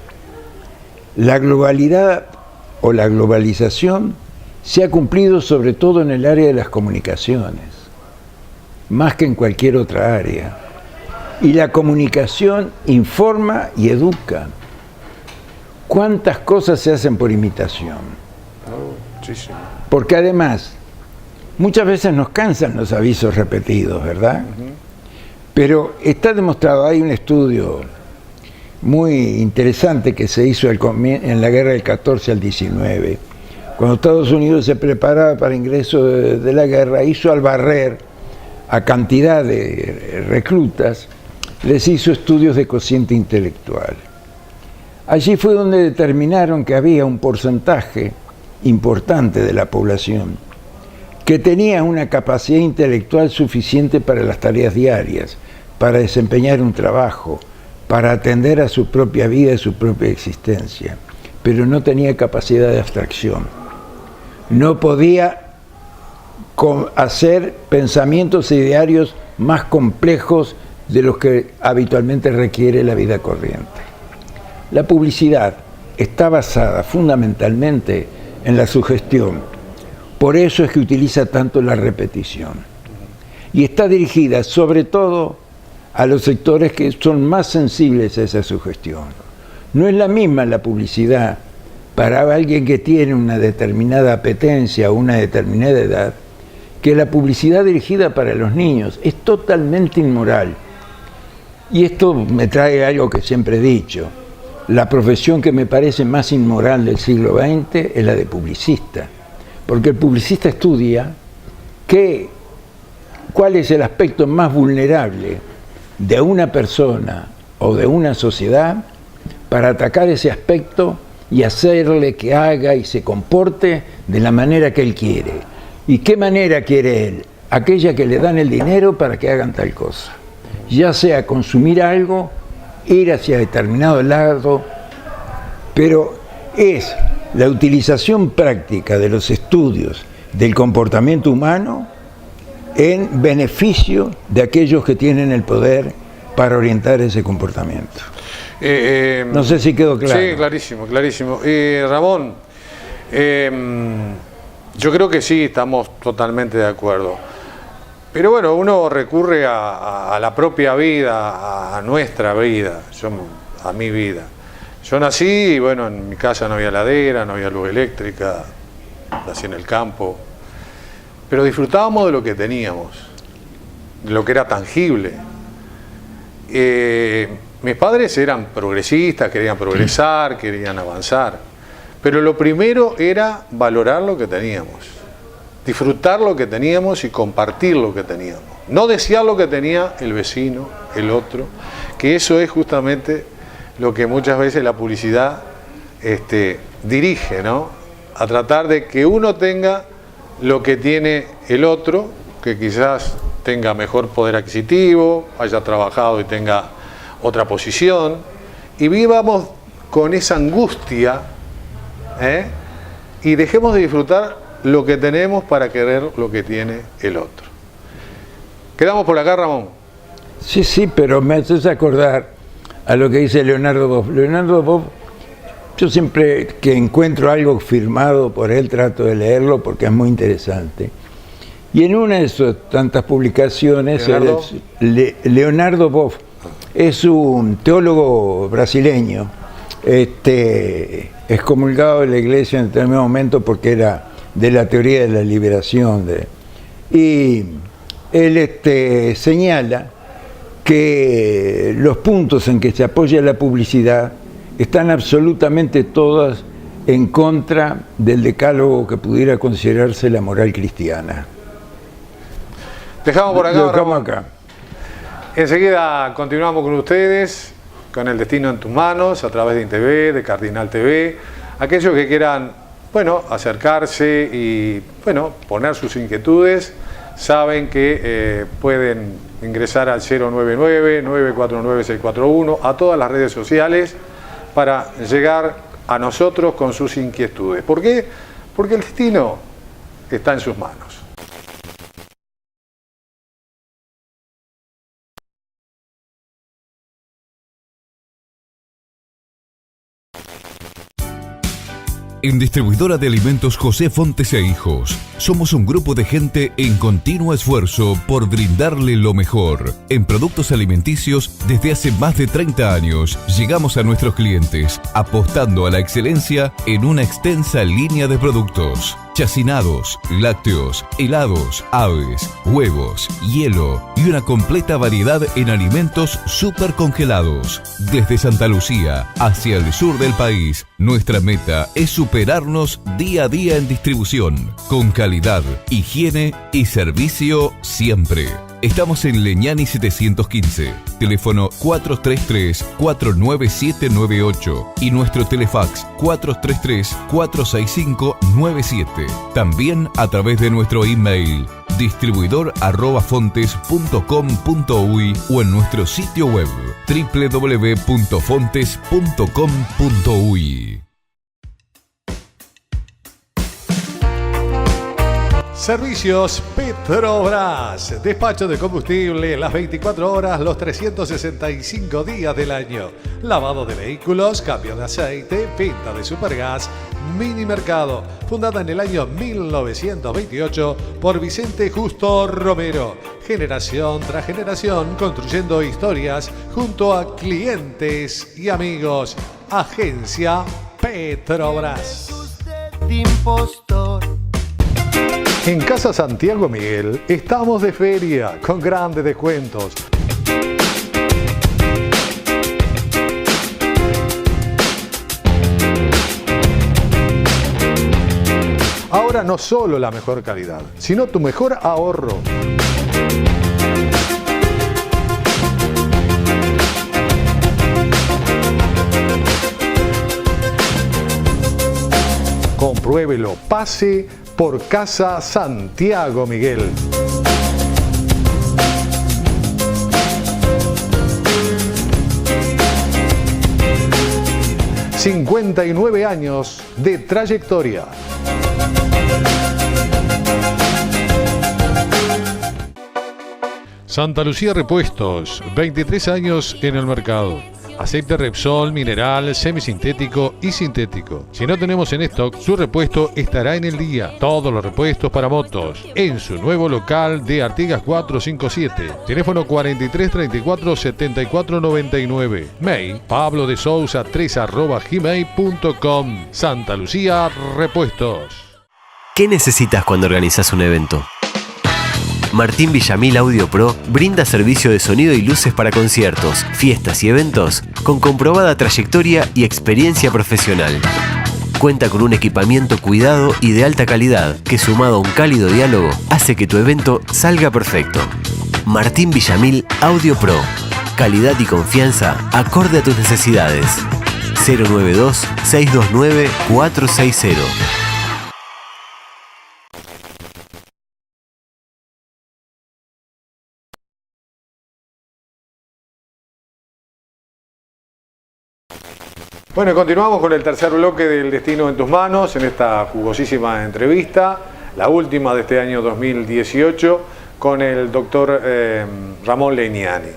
La globalidad o la globalización se ha cumplido sobre todo en el área de las comunicaciones, más que en cualquier otra área. Y la comunicación informa y educa. ¿Cuántas cosas se hacen por imitación? Muchísimo. Porque además, muchas veces nos cansan los avisos repetidos, ¿verdad? Pero está demostrado, hay un estudio muy interesante que se hizo en la guerra del 14 al 19. Cuando Estados Unidos se preparaba para el ingreso de la guerra, hizo al barrer a cantidad de reclutas, les hizo estudios de cociente intelectual. Allí fue donde determinaron que había un porcentaje importante de la población que tenía una capacidad intelectual suficiente para las tareas diarias, para desempeñar un trabajo, para atender a su propia vida y su propia existencia, pero no tenía capacidad de abstracción. No podía hacer pensamientos idearios más complejos de los que habitualmente requiere la vida corriente. La publicidad está basada fundamentalmente en la sugestión. Por eso es que utiliza tanto la repetición. Y está dirigida sobre todo a los sectores que son más sensibles a esa sugestión. No es la misma la publicidad para alguien que tiene una determinada apetencia o una determinada edad que la publicidad dirigida para los niños. Es totalmente inmoral. Y esto me trae algo que siempre he dicho. La profesión que me parece más inmoral del siglo XX es la de publicista. Porque el publicista estudia cuál es el aspecto más vulnerable de una persona o de una sociedad para atacar ese aspecto y hacerle que haga y se comporte de la manera que él quiere. ¿Y qué manera quiere él? Aquella que le dan el dinero para que hagan tal cosa. Ya sea consumir algo, ir hacia determinado lado, pero es la utilización práctica de los estudios del comportamiento humano en beneficio de aquellos que tienen el poder para orientar ese comportamiento. No sé si quedó claro. Sí, clarísimo, clarísimo. Ramón, Yo creo que sí, estamos totalmente de acuerdo. Pero bueno, uno recurre a la propia vida, a nuestra vida, a mi vida. Yo nací y bueno, en mi casa no había heladera, no había luz eléctrica, nací en el campo. Pero disfrutábamos de lo que teníamos, de lo que era tangible. Mis padres eran progresistas, querían progresar, querían avanzar. Pero lo primero era valorar lo que teníamos, disfrutar lo que teníamos y compartir lo que teníamos. No desear lo que tenía el vecino, el otro, que eso es justamente lo que muchas veces la publicidad dirige, ¿no? A tratar de que uno tenga lo que tiene el otro, que quizás tenga mejor poder adquisitivo, haya trabajado y tenga otra posición, y vivamos con esa angustia, y dejemos de disfrutar lo que tenemos para querer lo que tiene el otro. ¿Quedamos por acá, Ramón? Sí, pero me haces acordar a lo que dice Leonardo Boff. Leonardo Boff, yo siempre que encuentro algo firmado por él trato de leerlo porque es muy interesante. Y en una de sus tantas publicaciones, Leonardo Boff es un teólogo brasileño, excomulgado de la iglesia en determinado momento porque era de la teoría de la liberación. Y él señala que los puntos en que se apoya la publicidad están absolutamente todas en contra del decálogo que pudiera considerarse la moral cristiana. Dejamos por acá. Lo dejamos acá. Enseguida continuamos con ustedes, con El Destino en tus manos, a través de INTV, de Cardinal TV. Aquellos que quieran, acercarse y, poner sus inquietudes, saben que pueden ingresar al 099-949-641, a todas las redes sociales, para llegar a nosotros con sus inquietudes. ¿Por qué? Porque el destino está en sus manos. En Distribuidora de Alimentos José Fontes e Hijos, somos un grupo de gente en continuo esfuerzo por brindarle lo mejor. En productos alimenticios, desde hace más de 30 años, llegamos a nuestros clientes, apostando a la excelencia en una extensa línea de productos. Chacinados, lácteos, helados, aves, huevos, hielo y una completa variedad en alimentos súper congelados. Desde Santa Lucía hacia el sur del país, nuestra meta es superarnos día a día en distribución, con calidad, higiene y servicio siempre. Estamos en Leñani 715, teléfono 433-49798 y nuestro telefax 433-46597. También a través de nuestro email distribuidor@fontes.com.uy o en nuestro sitio web www.fontes.com.uy. Servicios Petrobras, despacho de combustible las 24 horas, los 365 días del año. Lavado de vehículos, cambio de aceite, venta de supergas, mini mercado. Fundada en el año 1928 por Vicente Justo Romero. Generación tras generación construyendo historias junto a clientes y amigos. Agencia Petrobras. En Casa Santiago Miguel estamos de feria con grandes descuentos. Ahora no solo la mejor calidad, sino tu mejor ahorro. Compruébelo, pase por Casa Santiago Miguel. ...59 años de trayectoria. Santa Lucía Repuestos, 23 años en el mercado. aceite Repsol, mineral, semisintético y sintético. Si no tenemos en stock, su repuesto estará en el día. Todos los repuestos para motos en su nuevo local de Artigas 457. Teléfono 43 34 74 99. Mail Pablo de Sousa 3@gmail.com. Santa Lucía Repuestos. ¿Qué necesitas cuando organizas un evento? Martín Villamil Audio Pro brinda servicio de sonido y luces para conciertos, fiestas y eventos con comprobada trayectoria y experiencia profesional. Cuenta con un equipamiento cuidado y de alta calidad que, sumado a un cálido diálogo, hace que tu evento salga perfecto. Martín Villamil Audio Pro. Calidad y confianza acorde a tus necesidades. 092-629-460. Bueno, continuamos con el tercer bloque del Destino en tus manos, en esta jugosísima entrevista, la última de este año 2018, con el doctor Ramón Legnani.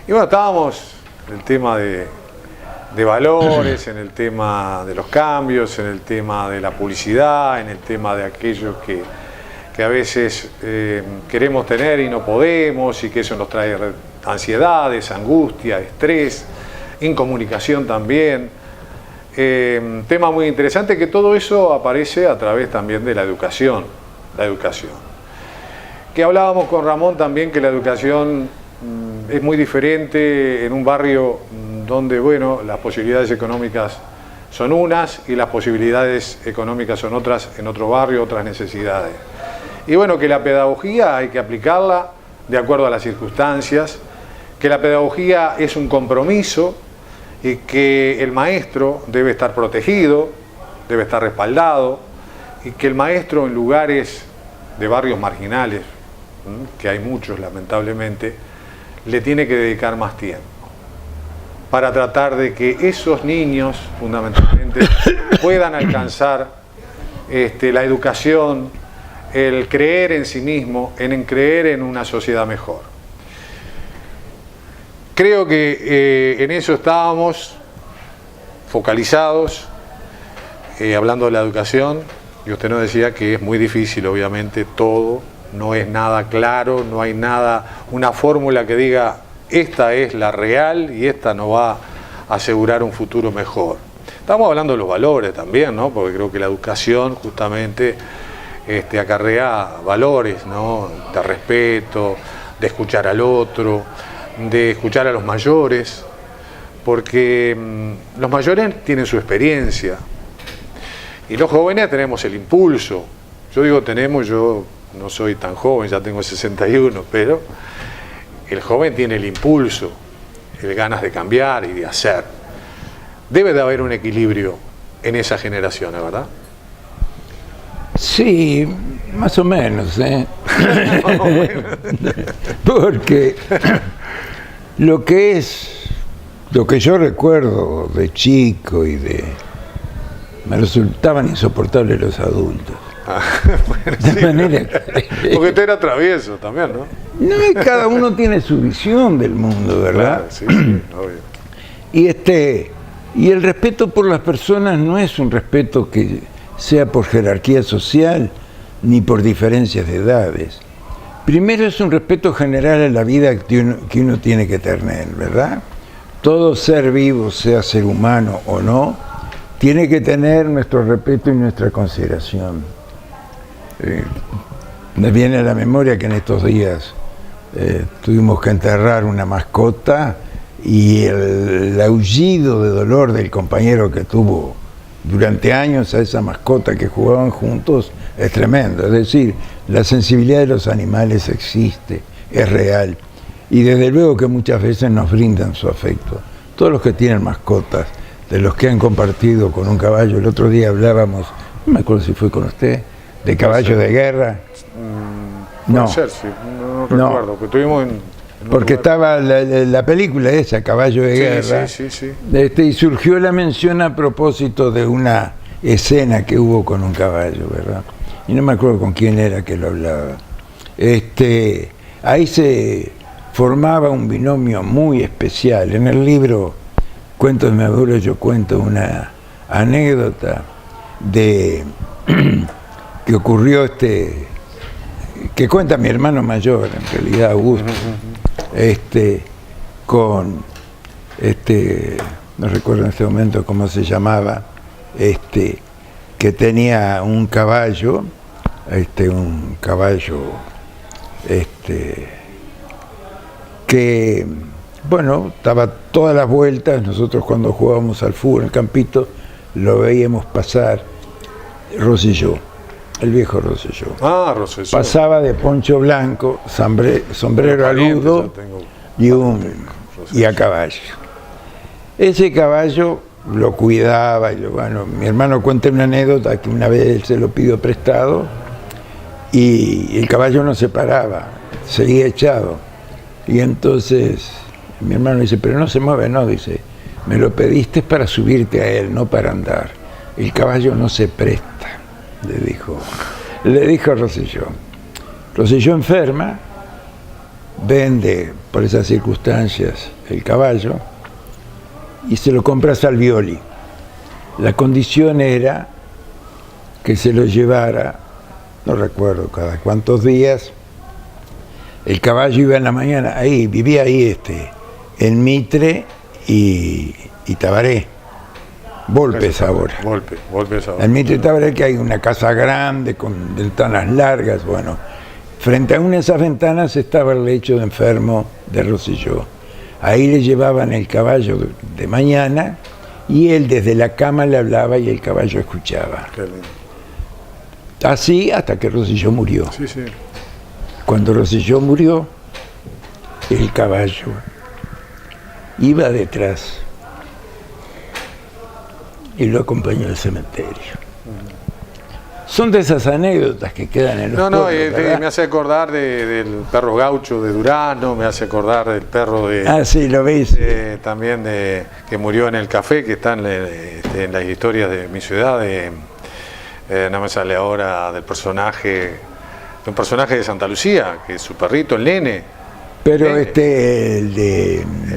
Y bueno, estábamos en el tema de valores, en el tema de los cambios, en el tema de la publicidad, en el tema de aquello que a veces queremos tener y no podemos, y que eso nos trae ansiedades, angustia, estrés, incomunicación también. Tema muy interesante, que todo eso aparece a través también de la educación. Que hablábamos con Ramón también, que la educación es muy diferente en un barrio donde, bueno, las posibilidades económicas son unas y las posibilidades económicas son otras, en otro barrio, otras necesidades. Y bueno, que la pedagogía hay que aplicarla de acuerdo a las circunstancias, que la pedagogía es un compromiso, y que el maestro debe estar protegido, debe estar respaldado, y que el maestro en lugares de barrios marginales, que hay muchos lamentablemente, le tiene que dedicar más tiempo para tratar de que esos niños fundamentalmente puedan alcanzar la educación, el creer en sí mismo, en creer en una sociedad mejor. Creo que en eso estábamos focalizados, hablando de la educación, y usted nos decía que es muy difícil, obviamente, todo, no es nada claro, no hay nada, una fórmula que diga, esta es la real y esta nos va a asegurar un futuro mejor. Estamos hablando de los valores también, ¿no? Porque creo que la educación justamente acarrea valores, ¿no? De respeto, de escuchar al otro, de escuchar a los mayores, porque los mayores tienen su experiencia y los jóvenes tenemos el impulso. Yo digo tenemos, yo no soy tan joven, ya tengo 61, pero el joven tiene el impulso, el ganas de cambiar y de hacer. Debe de haber un equilibrio en esas generaciones, ¿verdad? Sí, más o menos, Porque lo que yo recuerdo de chico me resultaban insoportables los adultos. Bueno, de manera porque usted era travieso también, ¿no? No, y cada uno tiene su visión del mundo, ¿verdad? Claro, sí, obvio. Y el respeto por las personas no es un respeto que sea por jerarquía social ni por diferencias de edades. Primero es un respeto general a la vida que uno tiene que tener, ¿verdad? Todo ser vivo, sea ser humano o no, tiene que tener nuestro respeto y nuestra consideración. Me viene a la memoria que en estos días tuvimos que enterrar una mascota y el aullido de dolor del compañero que tuvo durante años a esa mascota que jugaban juntos es tremendo. Es decir, la sensibilidad de los animales existe, es real, y desde luego que muchas veces nos brindan su afecto. Todos los que tienen mascotas, de los que han compartido con un caballo, el otro día hablábamos, no me acuerdo si fue con usted, de caballos de guerra. No, sí, no recuerdo, porque estuvimos en porque estaba la película esa, Caballo de Guerra, sí. Y surgió la mención a propósito de una escena que hubo con un caballo, ¿verdad? Y no me acuerdo con quién era que lo hablaba. Ahí se formaba un binomio muy especial. En el libro cuentos de mi abuelo, yo cuento una anécdota de que ocurrió que cuenta mi hermano mayor, en realidad Augusto, con no recuerdo en este momento cómo se llamaba, que tenía un caballo, que, bueno, estaba todas las vueltas. Nosotros cuando jugábamos al fútbol en el campito lo veíamos pasar Rosselló, el viejo Rosselló. Ah, Rosselló. Pasaba de poncho blanco, sombrero aludo y a caballo. Ese caballo lo cuidaba, y bueno, mi hermano cuenta una anécdota que una vez él se lo pidió prestado y el caballo no se paraba, seguía echado. Y entonces mi hermano dice, pero no se mueve, no, dice, me lo pediste para subirte a él, no para andar. El caballo no se presta, le dijo Rosselló. Rosselló enferma, vende por esas circunstancias el caballo y se lo compra a Salvioli. La condición era que se lo llevara, no recuerdo cada cuántos días. El caballo iba en la mañana, vivía ahí en Mitre y Tabaré. Volpes ahora. Volpes ahora. En Mitre y Tabaré, que hay una casa grande con ventanas largas. Bueno, frente a una de esas ventanas estaba el lecho de enfermo de Rosselló. Ahí le llevaban el caballo de mañana y él desde la cama le hablaba y el caballo escuchaba. Qué lindo. Así hasta que Rosselló murió. Sí, sí. Cuando Rosselló murió, el caballo iba detrás y lo acompañó al cementerio. Son de esas anécdotas que quedan en los pueblos, me hace acordar del perro gaucho de Durano, me hace acordar del perro de... Ah, sí, lo veis. También que murió en el café, que está en las historias de mi ciudad, no me sale ahora, de un personaje de Santa Lucía, que es su perrito, el nene. Pero el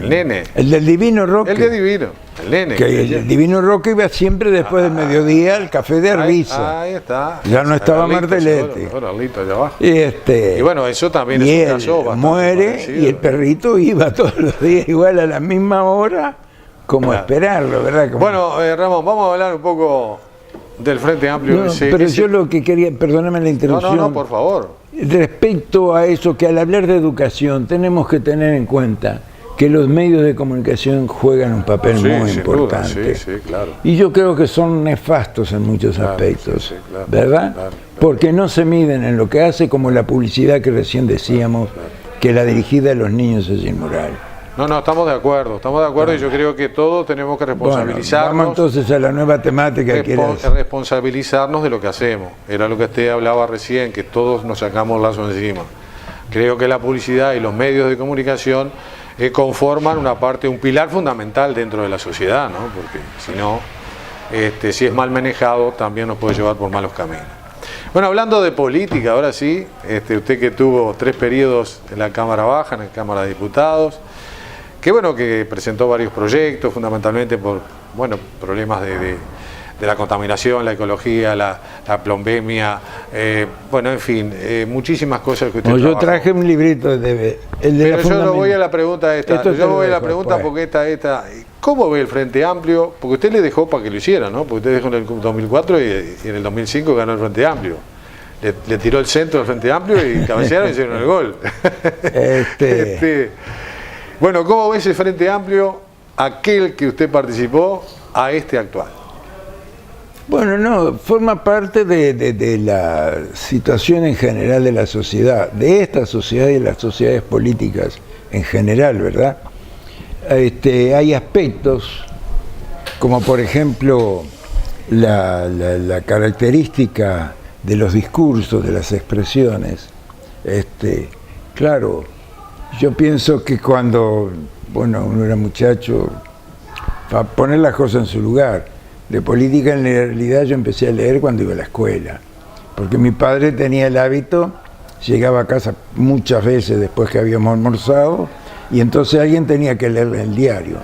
nene. El del Divino Roque. El de Divino, el nene. Que el Divino Roque iba siempre después del mediodía al café de Arbiza. Ahí está. Ya no estaba Martelletti. Allá abajo. Y bueno, eso también y es un caso bastante muere parecido. Y el perrito iba todos los días igual a la misma hora, como esperarlo, ¿verdad? Bueno, Ramón, vamos a hablar un poco del Frente Amplio. Pero yo lo que quería, perdóname la interrupción. No, por favor. Respecto a eso, que al hablar de educación tenemos que tener en cuenta que los medios de comunicación juegan un papel muy importante. Sí, claro. Y yo creo que son nefastos en muchos aspectos, claro, ¿verdad? Claro. Porque no se miden en lo que hace, como la publicidad que recién decíamos, que la dirigida a los niños es inmoral. No, estamos de acuerdo y yo creo que todos tenemos que responsabilizarnos. Bueno, vamos entonces a la nueva temática que responsabilizarnos de lo que hacemos. Era lo que usted hablaba recién, que todos nos sacamos lazo encima. Creo que la publicidad y los medios de comunicación conforman un pilar fundamental dentro de la sociedad, ¿no? Porque si no, si es mal manejado, también nos puede llevar por malos caminos. Bueno, hablando de política, ahora sí, usted que tuvo 3 periodos en la Cámara Baja, en la Cámara de Diputados, que presentó varios proyectos, fundamentalmente por problemas de la contaminación, la ecología, la plombemia, en fin, muchísimas cosas que usted yo traje un librito pero yo no voy a la pregunta esta, porque esta, ¿cómo ve el Frente Amplio? Porque usted le dejó para que lo hiciera, ¿no? Porque usted dejó en el 2004 y en el 2005 ganó el Frente Amplio. Le tiró el centro al Frente Amplio y cabecearon y hicieron el gol. Bueno, ¿cómo ve ese Frente Amplio, aquel que usted participó, a este actual? Bueno, forma parte de la situación en general de la sociedad, de esta sociedad y de las sociedades políticas en general, ¿verdad? Hay aspectos, como por ejemplo la característica de los discursos, de las expresiones. Claro, yo pienso que cuando uno era muchacho, para poner las cosas en su lugar, de política en realidad yo empecé a leer cuando iba a la escuela, porque mi padre tenía el hábito, llegaba a casa muchas veces después que habíamos almorzado, y entonces alguien tenía que leerle el diario.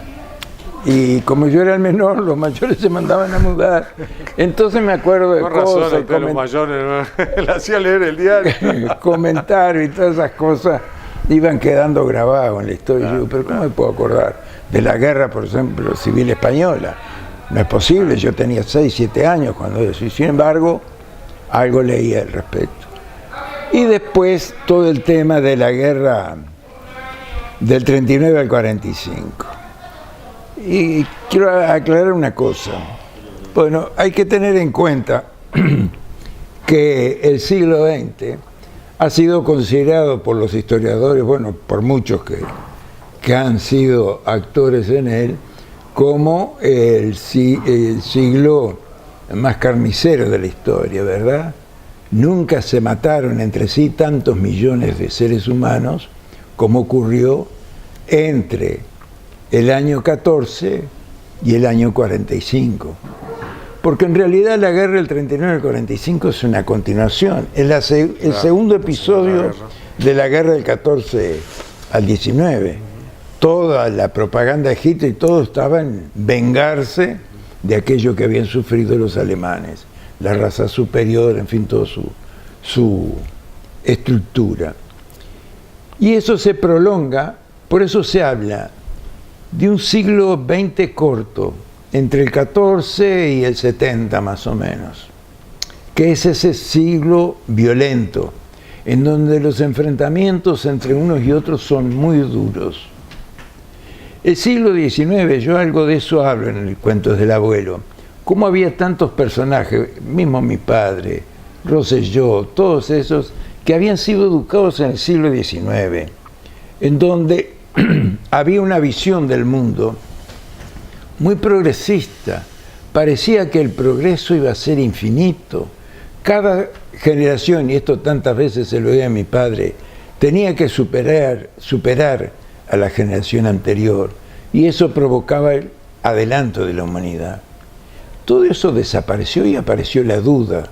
Y como yo era el menor, los mayores se mandaban a mudar. Entonces me acuerdo de cosas. Los mayores le hacía leer el diario. Comentarios y todas esas cosas iban quedando grabados en la historia. Yo, pero ¿cómo me puedo acordar de la guerra, por ejemplo, civil española? No es posible, yo tenía 6, 7 años cuando eso. Y sin embargo, algo leía al respecto. Y después todo el tema de la guerra del 39 al 45. Y quiero aclarar una cosa. Bueno, hay que tener en cuenta que el siglo XX ha sido considerado por los historiadores, bueno, por muchos que han sido actores en él, como el siglo más carnicero de la historia, ¿verdad? Nunca se mataron entre sí tantos millones de seres humanos como ocurrió entre el año 14 y el año 45. Porque en realidad la guerra del 39 al 45 es una continuación, es el segundo episodio de la guerra del 14 al 19. Toda la propaganda de Hitler y todo estaba en vengarse de aquello que habían sufrido los alemanes, la raza superior, en fin, toda su estructura. Y eso se prolonga, por eso se habla de un siglo XX corto, entre el 14 y el 70 más o menos, que es ese siglo violento, en donde los enfrentamientos entre unos y otros son muy duros. El siglo XIX, yo algo de eso hablo en el Cuentos del Abuelo, cómo había tantos personajes, mismo mi padre, Rosselló, todos esos, que habían sido educados en el siglo XIX, en donde había una visión del mundo muy progresista. Parecía que el progreso iba a ser infinito. Cada generación, y esto tantas veces se lo oía a mi padre, tenía que superar a la generación anterior, y eso provocaba el adelanto de la humanidad. Todo eso desapareció y apareció la duda,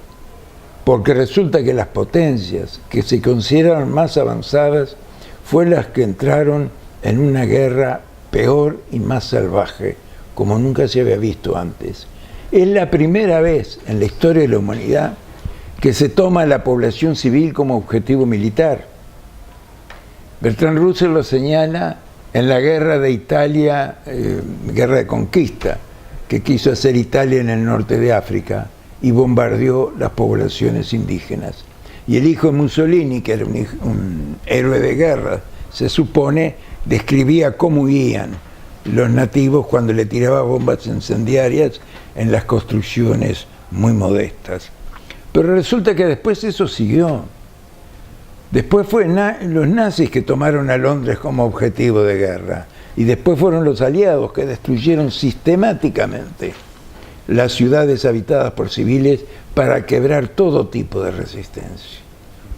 porque resulta que las potencias que se consideraron más avanzadas fueron las que entraron en una guerra peor y más salvaje, como nunca se había visto antes. Es la primera vez en la historia de la humanidad que se toma a la población civil como objetivo militar. Bertrand Russell lo señala en la guerra de Italia, guerra de conquista, que quiso hacer Italia en el norte de África y bombardeó las poblaciones indígenas. Y el hijo de Mussolini, que era un héroe de guerra, se supone, describía cómo huían los nativos cuando le tiraba bombas incendiarias en las construcciones muy modestas. Pero resulta que después eso siguió. Después fue los nazis que tomaron a Londres como objetivo de guerra, y después fueron los aliados que destruyeron sistemáticamente las ciudades habitadas por civiles para quebrar todo tipo de resistencia.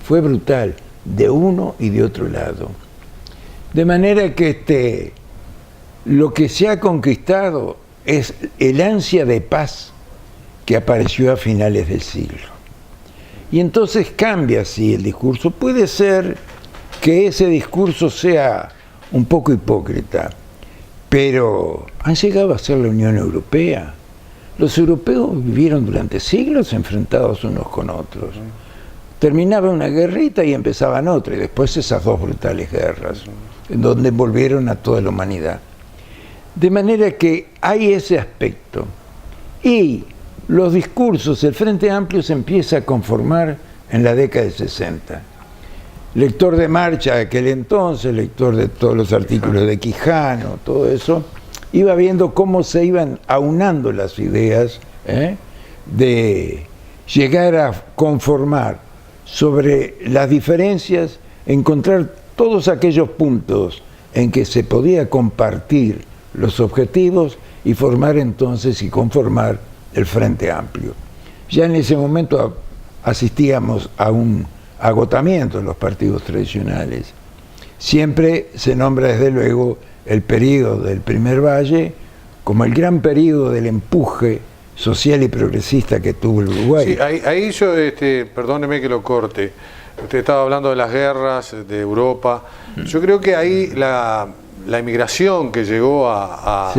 Fue brutal, de uno y de otro lado. De manera que lo que se ha conquistado es el ansia de paz que apareció a finales del siglo. Y entonces cambia así el discurso. Puede ser que ese discurso sea un poco hipócrita, pero han llegado a ser la Unión Europea. Los europeos vivieron durante siglos enfrentados unos con otros. Terminaba una guerrita y empezaban otra, y después esas dos brutales guerras, en donde envolvieron a toda la humanidad. De manera que hay ese aspecto. Y los discursos, el Frente Amplio se empieza a conformar en la década de 60. Lector de Marcha de aquel entonces, lector de todos los artículos de Quijano, todo eso, iba viendo cómo se iban aunando las ideas de llegar a conformar sobre las diferencias, encontrar todos aquellos puntos en que se podía compartir los objetivos y formar entonces y conformar el Frente Amplio. Ya en ese momento asistíamos a un agotamiento de los partidos tradicionales. Siempre se nombra desde luego el periodo del Primer Valle como el gran periodo del empuje social y progresista que tuvo el Uruguay. Sí, ahí yo, perdóneme que lo corte, usted estaba hablando de las guerras de Europa. Yo creo que ahí la inmigración que llegó a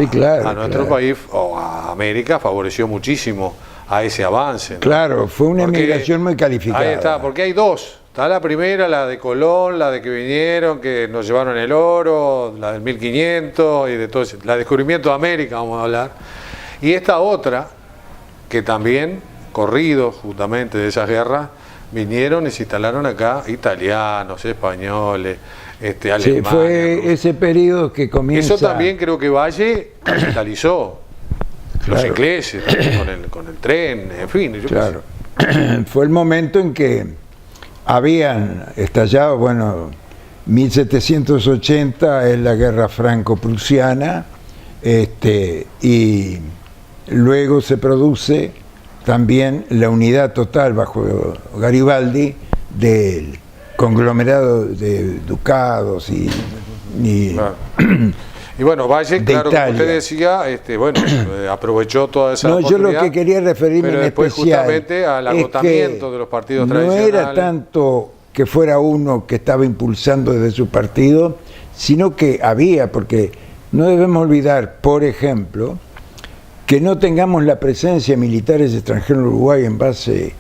nuestro país, o a América, favoreció muchísimo a ese avance, ¿no? Claro, fue una inmigración muy calificada. Ahí está, porque hay dos. Está la primera, la de Colón, la de que vinieron, que nos llevaron el oro, la del 1500 y de todo eso, la descubrimiento de América, vamos a hablar. Y esta otra, que también, corridos justamente de esas guerras, vinieron y se instalaron acá italianos, españoles, alemanes. Sí, fue ese periodo que comienza... Eso también creo que Valle capitalizó. Los ingleses, con el tren, en fin. Claro. Fue el momento en que habían estallado, 1780 es la guerra franco-prusiana, y luego se produce también la unidad total bajo Garibaldi del conglomerado de ducados y claro. Y bueno, Valle, claro, como usted decía, aprovechó toda esa oportunidad. Yo lo que quería referirme pero después justamente al agotamiento de los partidos tradicionales. No era tanto que fuera uno que estaba impulsando desde su partido, sino que había, porque no debemos olvidar, por ejemplo, que no tengamos la presencia de militares extranjeros en Uruguay en base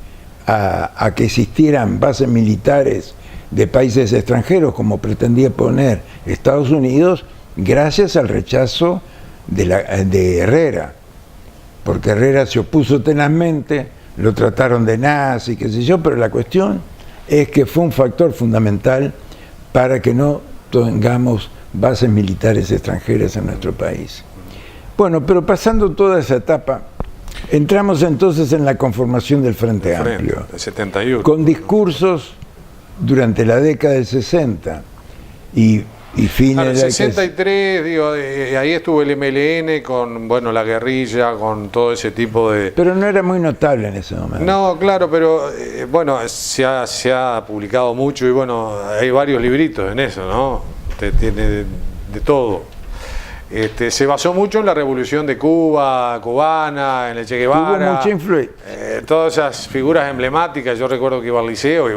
a que existieran bases militares de países extranjeros, como pretendía poner Estados Unidos, gracias al rechazo de Herrera, porque Herrera se opuso tenazmente, lo trataron de nazi, qué sé yo, pero la cuestión es que fue un factor fundamental para que no tengamos bases militares extranjeras en nuestro país. Bueno, pero pasando toda esa etapa, entramos entonces en la conformación del Frente Amplio, el 71. con discursos durante la década del 60 y fines del 63, ahí estuvo el MLN con la guerrilla, con todo ese tipo de... Pero no era muy notable en ese momento. No, claro, pero se ha publicado mucho y hay varios libritos en eso, ¿no? Tiene de todo. Se basó mucho en la revolución de Cuba, cubana, en el Che Guevara. Tuvo mucha influencia. Todas esas figuras emblemáticas. Yo recuerdo que iba al liceo y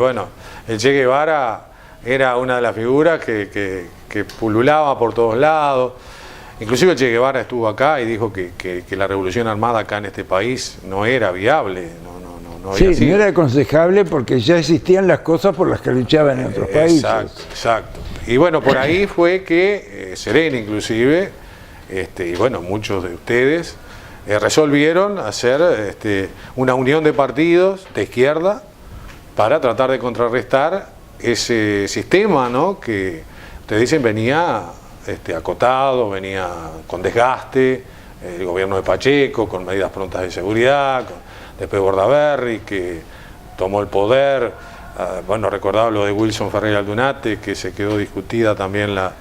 el Che Guevara era una de las figuras que pululaba por todos lados. Inclusive el Che Guevara estuvo acá y dijo que la revolución armada acá en este país no era viable, no era aconsejable porque ya existían las cosas por las que luchaban en otros países. Exacto. Y por ahí fue que Serena inclusive, y muchos de ustedes resolvieron hacer una unión de partidos de izquierda para tratar de contrarrestar ese sistema, ¿no?, que ustedes dicen venía acotado, venía con desgaste, el gobierno de Pacheco, con medidas prontas de seguridad, después Bordaberry, que tomó el poder, recordaba lo de Wilson Ferreira Aldunate, que se quedó discutida también la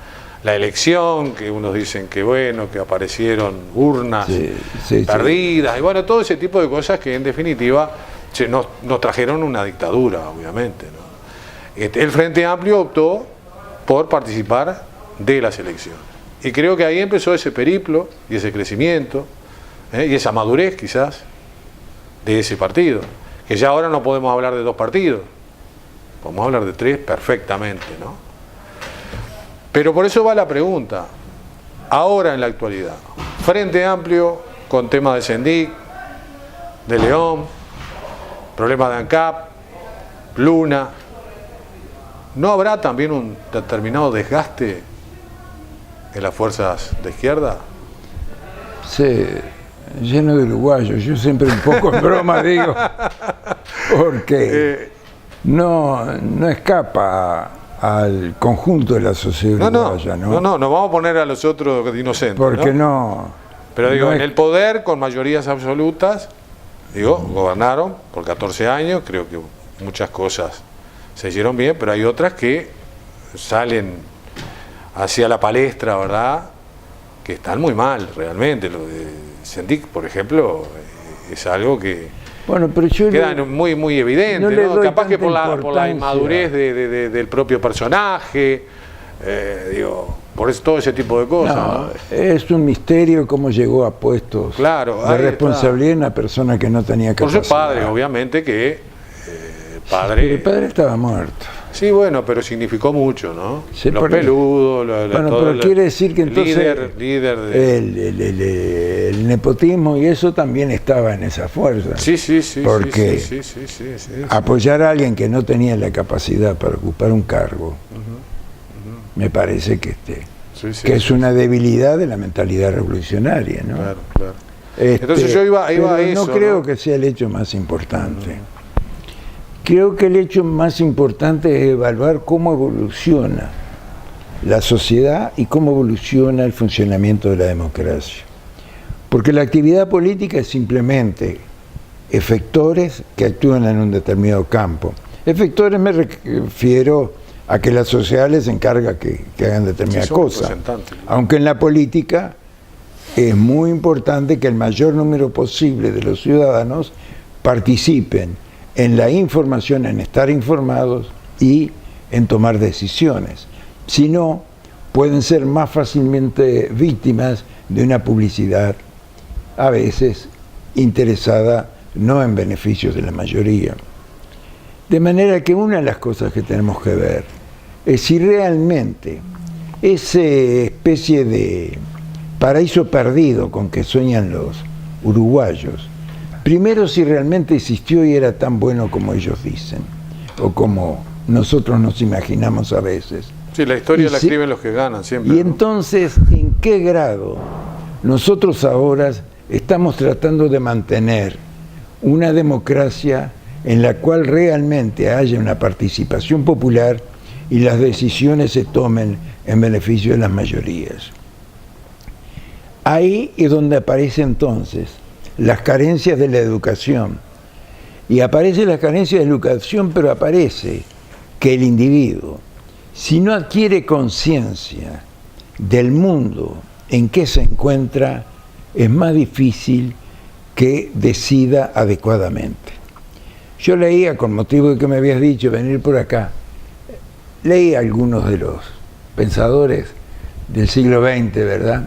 elección, que unos dicen que que aparecieron urnas perdidas, y todo ese tipo de cosas que en definitiva nos trajeron una dictadura, obviamente, ¿no? El Frente Amplio optó por participar de las elecciones. Y creo que ahí empezó ese periplo y ese crecimiento y esa madurez quizás de ese partido. Que ya ahora no podemos hablar de dos partidos, podemos hablar de tres perfectamente, ¿no? Pero por eso va la pregunta, ahora en la actualidad, Frente Amplio con temas de Sendic, de León, problemas de ANCAP, Luna, ¿no habrá también un determinado desgaste en las fuerzas de izquierda? Sí, lleno de uruguayos. Yo siempre un poco en broma digo, porque no escapa al conjunto de la sociedad uruguaya, ¿no? No vamos a poner a los otros inocentes. Porque no. Pero en el poder, con mayorías absolutas, gobernaron por 14 años, creo que muchas cosas se hicieron bien, pero hay otras que salen hacia la palestra, ¿verdad?, que están muy mal, realmente. Lo de Sendic, por ejemplo, es algo que queda muy evidente, ¿no? Capaz que por la inmadurez de del propio personaje, por eso, todo ese tipo de cosas. ¿no? Es un misterio cómo llegó a puestos de responsabilidad en una persona que no tenía capacidad. Por su padre, obviamente, que... Pero el padre estaba muerto. Sí, bueno, pero significó mucho, ¿no? Sí, los peludos, bueno, todo pero quiere decir que entonces líder el nepotismo y eso también estaba en esa fuerza. Sí. Porque sí. apoyar a alguien que no tenía la capacidad para ocupar un cargo, me parece que es una debilidad de la mentalidad revolucionaria, ¿no? Claro. Entonces yo iba a eso. No creo que sea el hecho más importante. Creo que el hecho más importante es evaluar cómo evoluciona la sociedad y cómo evoluciona el funcionamiento de la democracia. Porque la actividad política es simplemente efectores que actúan en un determinado campo. Efectores me refiero a que la sociedad les encarga que hagan determinadas cosas. Aunque en la política es muy importante que el mayor número posible de los ciudadanos participen en la información, en estar informados y en tomar decisiones. Si no, pueden ser más fácilmente víctimas de una publicidad a veces interesada no en beneficios de la mayoría. De manera que una de las cosas que tenemos que ver es si realmente esa especie de paraíso perdido con que sueñan los uruguayos, primero si realmente existió y era tan bueno como ellos dicen, o como nosotros nos imaginamos a veces. Sí, la historia la escriben los que ganan siempre. Y entonces, ¿en qué grado nosotros ahora estamos tratando de mantener una democracia en la cual realmente haya una participación popular y las decisiones se tomen en beneficio de las mayorías? Ahí es donde aparece entonces las carencias de la educación. Y aparece la carencia de la educación, pero aparece que el individuo, si no adquiere conciencia del mundo en que se encuentra, es más difícil que decida adecuadamente. Yo leía, con motivo de que me habías dicho venir por acá, leí algunos de los pensadores del siglo XX, ¿verdad?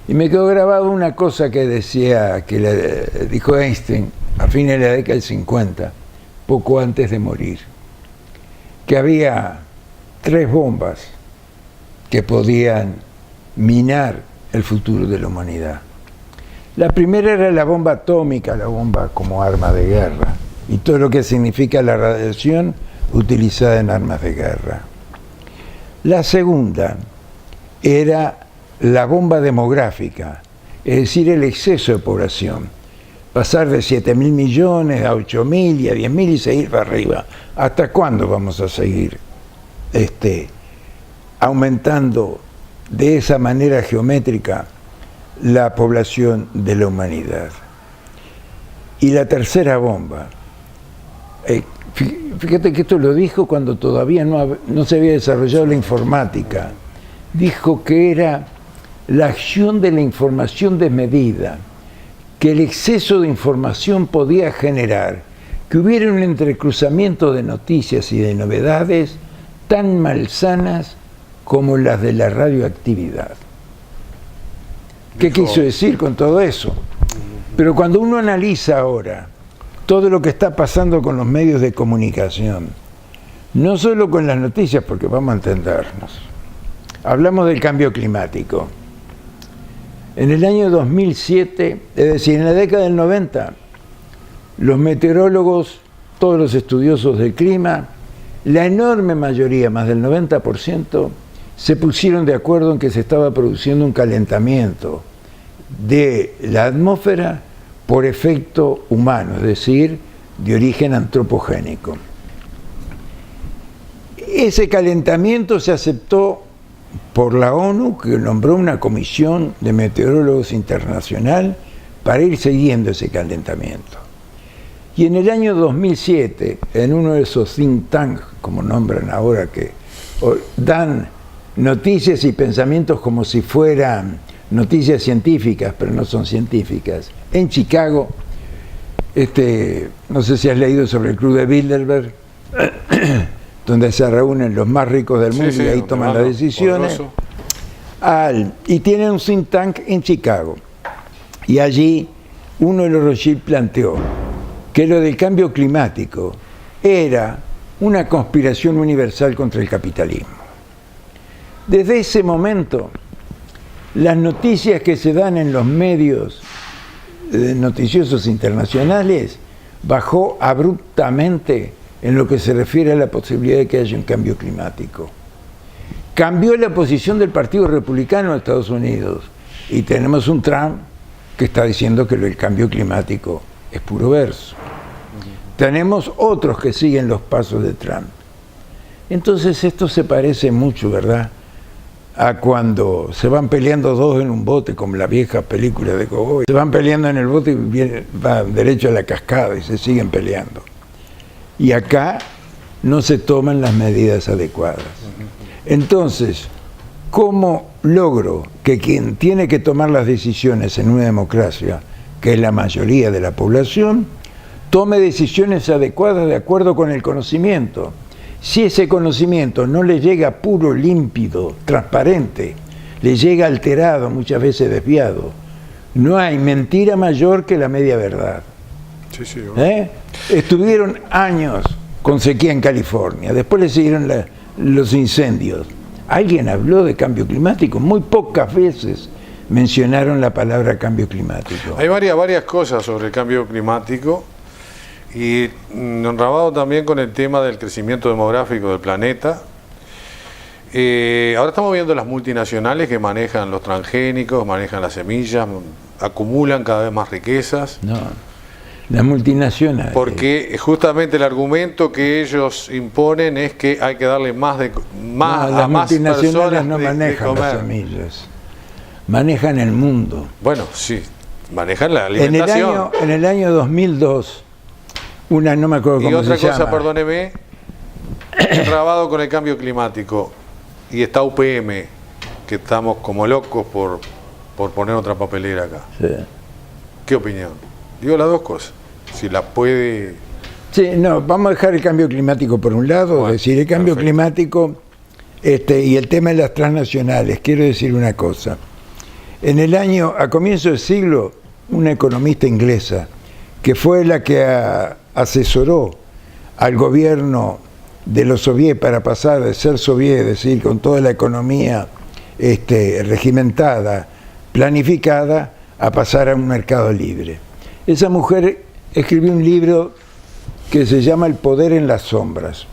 Y me quedó grabado una cosa que decía, que le dijo Einstein a fines de la década del 50, poco antes de morir, que había 3 bombas que podían minar el futuro de la humanidad. La primera era la bomba atómica, la bomba como arma de guerra, y todo lo que significa la radiación utilizada en armas de guerra. La segunda era la bomba demográfica, es decir, el exceso de población. Pasar de 7.000 millones a 8.000 y a 10.000 y seguir para arriba. ¿Hasta cuándo vamos a seguir aumentando de esa manera geométrica la población de la humanidad? Y la tercera bomba, fíjate que esto lo dijo cuando todavía no se había desarrollado la informática, dijo que era la acción de la información desmedida, que el exceso de información podía generar que hubiera un entrecruzamiento de noticias y de novedades tan malsanas como las de la radioactividad. ¿Qué quiso decir con todo eso? Pero cuando uno analiza ahora todo lo que está pasando con los medios de comunicación, no solo con las noticias, porque vamos a entendernos, hablamos del cambio climático. En el año 2007, es decir, en la década del 90, los meteorólogos, todos los estudiosos del clima, la enorme mayoría, más del 90%, se pusieron de acuerdo en que se estaba produciendo un calentamiento de la atmósfera por efecto humano, es decir, de origen antropogénico. Ese calentamiento se aceptó por la ONU, que nombró una comisión de meteorólogos internacional para ir siguiendo ese calentamiento. Y en el año 2007, en uno de esos think tanks, como nombran ahora, que dan noticias y pensamientos como si fueran noticias científicas, pero no son científicas, en Chicago, no sé si has leído sobre el Club de Bilderberg, donde se reúnen los más ricos del mundo y ahí toman las decisiones. Y tienen un think tank en Chicago. Y allí uno de los Rothschild planteó que lo del cambio climático era una conspiración universal contra el capitalismo. Desde ese momento, las noticias que se dan en los medios noticiosos internacionales bajó abruptamente en lo que se refiere a la posibilidad de que haya un cambio climático. Cambió la posición del Partido Republicano de Estados Unidos y tenemos un Trump que está diciendo que el cambio climático es puro verso. Tenemos otros que siguen los pasos de Trump. Entonces esto se parece mucho, ¿verdad?, a cuando se van peleando dos en un bote, como la vieja película de Cowboy. Se van peleando en el bote y van derecho a la cascada y se siguen peleando. Y acá no se toman las medidas adecuadas. Entonces, ¿cómo logro que quien tiene que tomar las decisiones en una democracia, que es la mayoría de la población, tome decisiones adecuadas de acuerdo con el conocimiento? Si ese conocimiento no le llega puro, límpido, transparente, le llega alterado, muchas veces desviado, no hay mentira mayor que la media verdad. Sí, sí, Estuvieron años con sequía en California, después le siguieron los incendios. ¿Alguien habló de cambio climático? Muy pocas veces mencionaron la palabra cambio climático. Hay varias cosas sobre el cambio climático. Y enrabado también con el tema del crecimiento demográfico del planeta. Ahora estamos viendo las multinacionales que manejan los transgénicos, manejan las semillas, acumulan cada vez más riquezas. No, las multinacionales. Porque justamente el argumento que ellos imponen es que hay que darle más a más las multinacionales personas no manejan de las semillas, manejan el mundo. Bueno, sí, manejan la alimentación. En el año 2002, no me acuerdo cómo se llama. Y otra cosa, perdóneme, grabado con el cambio climático, y está UPM, que estamos como locos por poner otra papelera acá. Sí. ¿Qué opinión? Digo las dos cosas, si la puede... Sí, no, vamos a dejar el cambio climático por un lado, bueno, decir, el cambio perfecto. climático y el tema de las transnacionales. Quiero decir una cosa. A comienzo del siglo, una economista inglesa, que fue la que asesoró al gobierno de los soviets para pasar de ser soviet, es decir, con toda la economía regimentada, planificada, a pasar a un mercado libre. Esa mujer escribió un libro que se llama El poder en las sombras.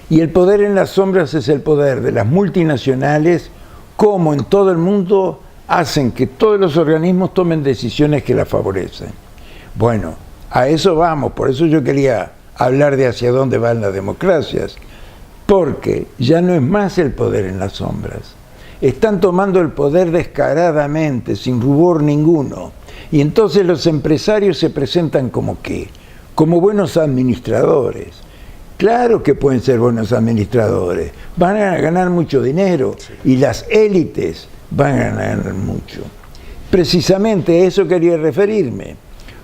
Y el poder en las sombras es el poder de las multinacionales, como en todo el mundo hacen que todos los organismos tomen decisiones que las favorecen. Bueno, a eso vamos, por eso yo quería hablar de hacia dónde van las democracias, porque ya no es más el poder en las sombras. Están tomando el poder descaradamente, sin rubor ninguno, y entonces los empresarios se presentan como ¿qué? Como buenos administradores. Claro que pueden ser buenos administradores, van a ganar mucho dinero, y las élites van a ganar mucho. Precisamente a eso quería referirme.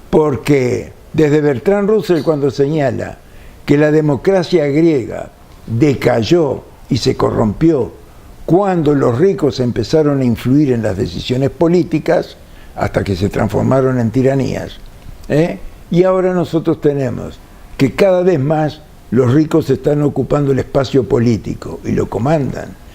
Porque desde Bertrand Russell, cuando señala que la democracia griega decayó y se corrompió cuando los ricos empezaron a influir en las decisiones políticas, hasta que se transformaron en tiranías, y ahora nosotros tenemos que cada vez más los ricos están ocupando el espacio político y lo comandan.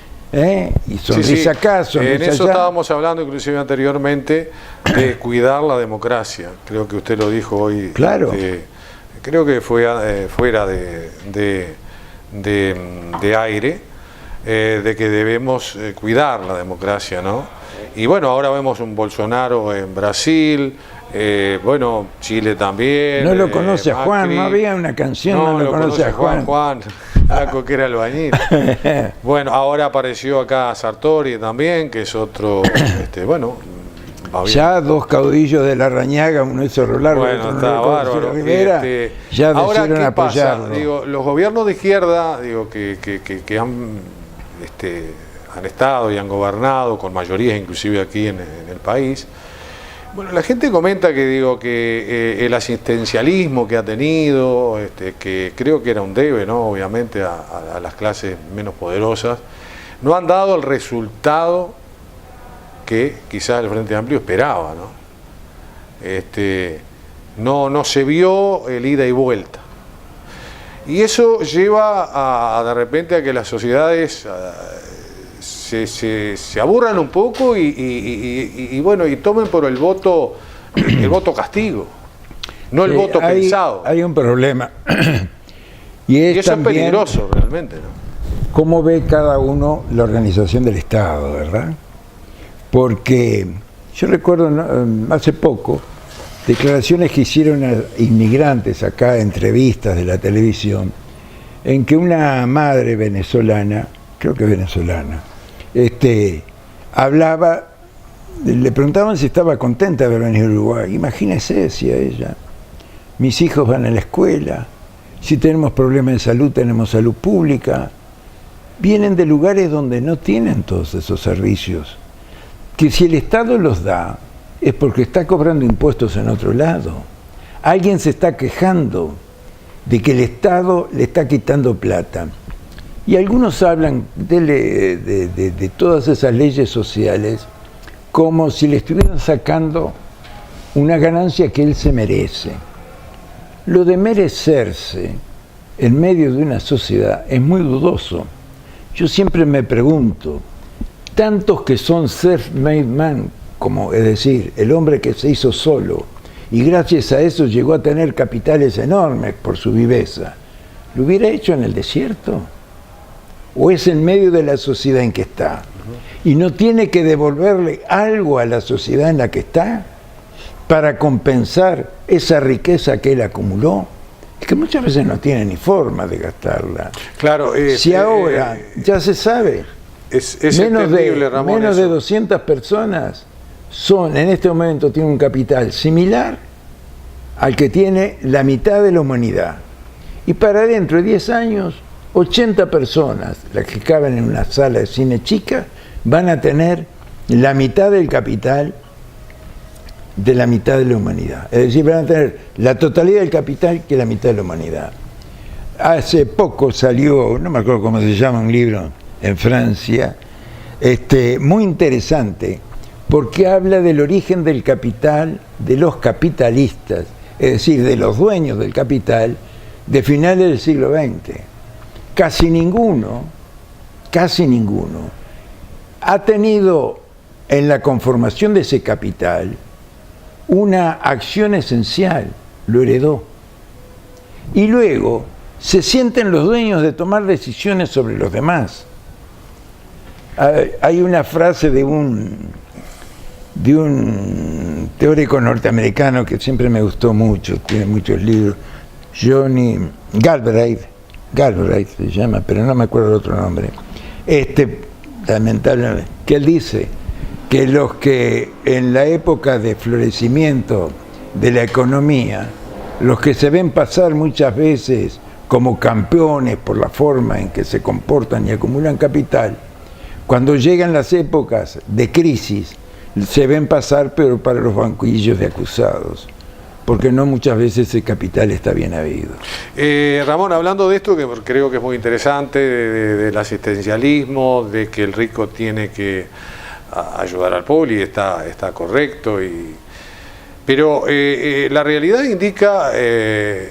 Y sonrisa acá, sonrisa en eso allá. estábamos hablando inclusive anteriormente de cuidar la democracia. Creo que usted lo dijo hoy. Claro. Creo que fue fuera de aire, de que debemos cuidar la democracia, ¿no? Y bueno, ahora vemos un Bolsonaro en Brasil, bueno, Chile también. No lo conoce a Juan, Macri. no había una canción, No lo conoce a Juan. Juan, flaco que era albañil. Bueno, ahora apareció acá Sartori también, que es otro, bueno, va bien. Ya dos caudillos de Larrañaga, uno es Cerro Largo, Bueno, otro está Nicolás bárbaro. Rivera, ya Ahora, decidieron ¿qué pasa? apoyarlo. Digo, los gobiernos de izquierda, digo, que han estado y han gobernado con mayorías inclusive aquí en el país. Bueno, la gente comenta que el asistencialismo que ha tenido, que creo que era un debe, ¿no? Obviamente a las clases menos poderosas, no han dado el resultado que quizás el Frente Amplio esperaba, ¿no? No se vio el ida y vuelta. Y eso lleva de repente a que las sociedades se aburran un poco y bueno, y tomen por el voto castigo, no el voto pensado. Hay un problema. Y eso es peligroso realmente, ¿no? ¿Cómo ve cada uno la organización del Estado, verdad? Porque yo recuerdo hace poco declaraciones que hicieron inmigrantes acá, entrevistas de la televisión, en que una madre venezolana, creo que venezolana, hablaba, le preguntaban si estaba contenta de haber venido a Uruguay. Imagínese, decía ella, mis hijos van a la escuela, si tenemos problemas de salud, tenemos salud pública. Vienen de lugares donde no tienen todos esos servicios, que si el Estado los da, es porque está cobrando impuestos en otro lado. Alguien se está quejando de que el Estado le está quitando plata. Y algunos hablan de todas esas leyes sociales como si le estuvieran sacando una ganancia que él se merece. Lo de merecerse en medio de una sociedad es muy dudoso. Yo siempre me pregunto, tantos que son self-made man, como es decir, el hombre que se hizo solo y gracias a eso llegó a tener capitales enormes por su viveza, ¿lo hubiera hecho en el desierto? ¿O es en medio de la sociedad en que está? ¿Y no tiene que devolverle algo a la sociedad en la que está para compensar esa riqueza que él acumuló? Es que muchas veces no tiene ni forma de gastarla. Claro, si ahora ya se sabe, menos de 200 personas en este momento tienen un capital similar al que tiene la mitad de la humanidad. Y para dentro de 10 años, 80 personas, las que caben en una sala de cine chica, van a tener la mitad del capital de la mitad de la humanidad. Es decir, van a tener la totalidad del capital que la mitad de la humanidad. Hace poco salió, no me acuerdo cómo se llama, un libro en Francia, muy interesante, porque habla del origen del capital, de los capitalistas, es decir, de los dueños del capital, de finales del siglo XX. Casi ninguno ha tenido en la conformación de ese capital una acción esencial, lo heredó. Y luego se sienten los dueños de tomar decisiones sobre los demás. Hay una frase de un teórico norteamericano que siempre me gustó mucho, tiene muchos libros, Johnny Galbraith se llama, pero no me acuerdo el otro nombre. Lamentablemente, que él dice que los que en la época de florecimiento de la economía, los que se ven pasar muchas veces como campeones por la forma en que se comportan y acumulan capital, cuando llegan las épocas de crisis, se ven pasar pero para los banquillos de acusados, porque no muchas veces ese capital está bien habido. Ramón, hablando de esto, que creo que es muy interesante, del asistencialismo, de que el rico tiene que ayudar al pobre, y está correcto, pero la realidad indica, en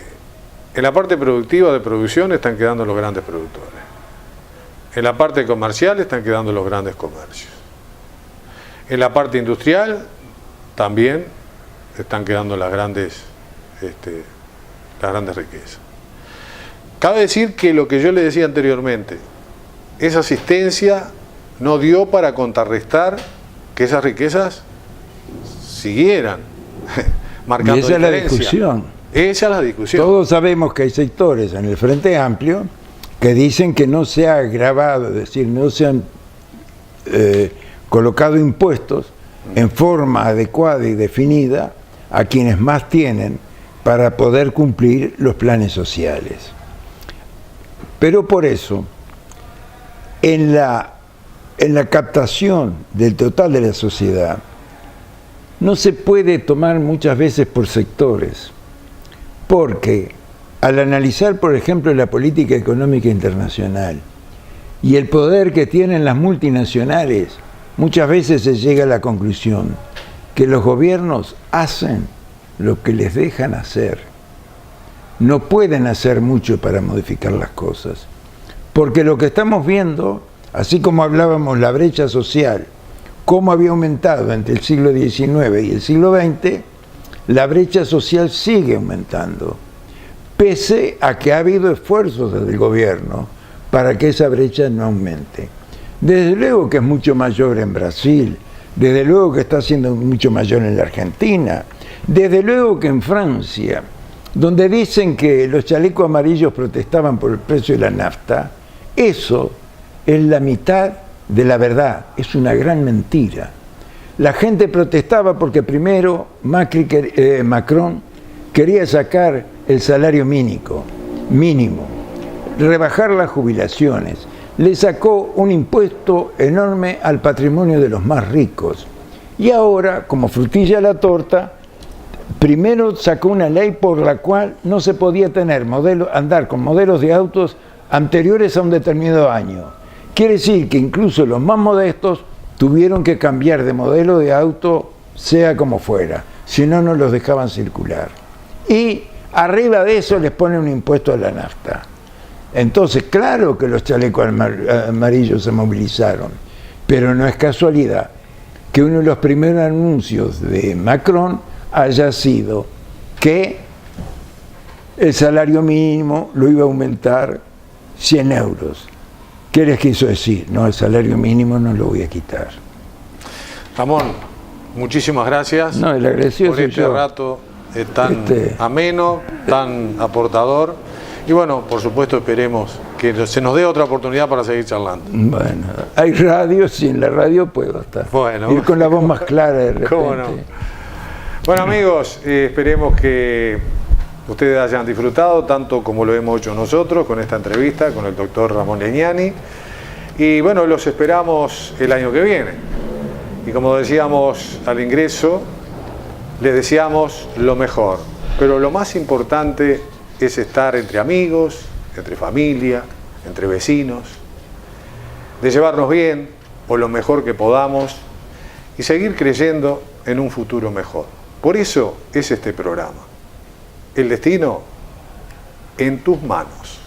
la parte productiva de producción están quedando los grandes productores, en la parte comercial están quedando los grandes comercios, en la parte industrial también están quedando las grandes riquezas. Cabe decir que lo que yo le decía anteriormente, esa asistencia no dio para contrarrestar que esas riquezas siguieran marcando y esa diferencia. Es la discusión. Esa es la discusión. Todos sabemos que hay sectores en el Frente Amplio que dicen que no se ha gravado, es decir, no se han colocado impuestos en forma adecuada y definida a quienes más tienen para poder cumplir los planes sociales. Pero por eso, en la captación del total de la sociedad, no se puede tomar muchas veces por sectores, porque al analizar, por ejemplo, la política económica internacional y el poder que tienen las multinacionales, muchas veces se llega a la conclusión que los gobiernos hacen lo que les dejan hacer. no pueden hacer mucho para modificar las cosas. Porque lo que estamos viendo, así como hablábamos la brecha social, cómo había aumentado entre el siglo XIX y el siglo XX, la brecha social sigue aumentando, pese a que ha habido esfuerzos desde el gobierno para que esa brecha no aumente. Desde luego que es mucho mayor en Brasil, desde luego que está siendo mucho mayor en la Argentina, desde luego que en Francia, donde dicen que los chalecos amarillos protestaban por el precio de la nafta, eso es la mitad de la verdad, es una gran mentira. La gente protestaba porque primero Macron quería sacar el salario mínimo, rebajar las jubilaciones, le sacó un impuesto enorme al patrimonio de los más ricos. Y ahora, como frutilla a la torta, primero sacó una ley por la cual no se podía andar con modelos de autos anteriores a un determinado año. Quiere decir que incluso los más modestos tuvieron que cambiar de modelo de auto, sea como fuera, si no, no los dejaban circular. Y arriba de eso les ponen un impuesto a la nafta. Entonces, claro que los chalecos amarillos se movilizaron, pero no es casualidad que uno de los primeros anuncios de Macron haya sido que el salario mínimo lo iba a aumentar 100 euros. ¿Qué les quiso decir? No, el salario mínimo no lo voy a quitar. Ramón, muchísimas gracias el agradecido por este rato tan ameno, tan aportador. Y bueno, por supuesto esperemos que se nos dé otra oportunidad para seguir charlando. Bueno, hay radios y en la radio puedo estar. Bueno, ir con la voz más clara de repente. ¿Cómo no? Bueno amigos, esperemos que ustedes hayan disfrutado tanto como lo hemos hecho nosotros con esta entrevista con el doctor Ramón Legnani. Y bueno, los esperamos el año que viene. Y como decíamos al ingreso, les deseamos lo mejor. Pero lo más importante es estar entre amigos, entre familia, entre vecinos, de llevarnos bien o lo mejor que podamos y seguir creyendo en un futuro mejor. Por eso es este programa. El destino en tus manos.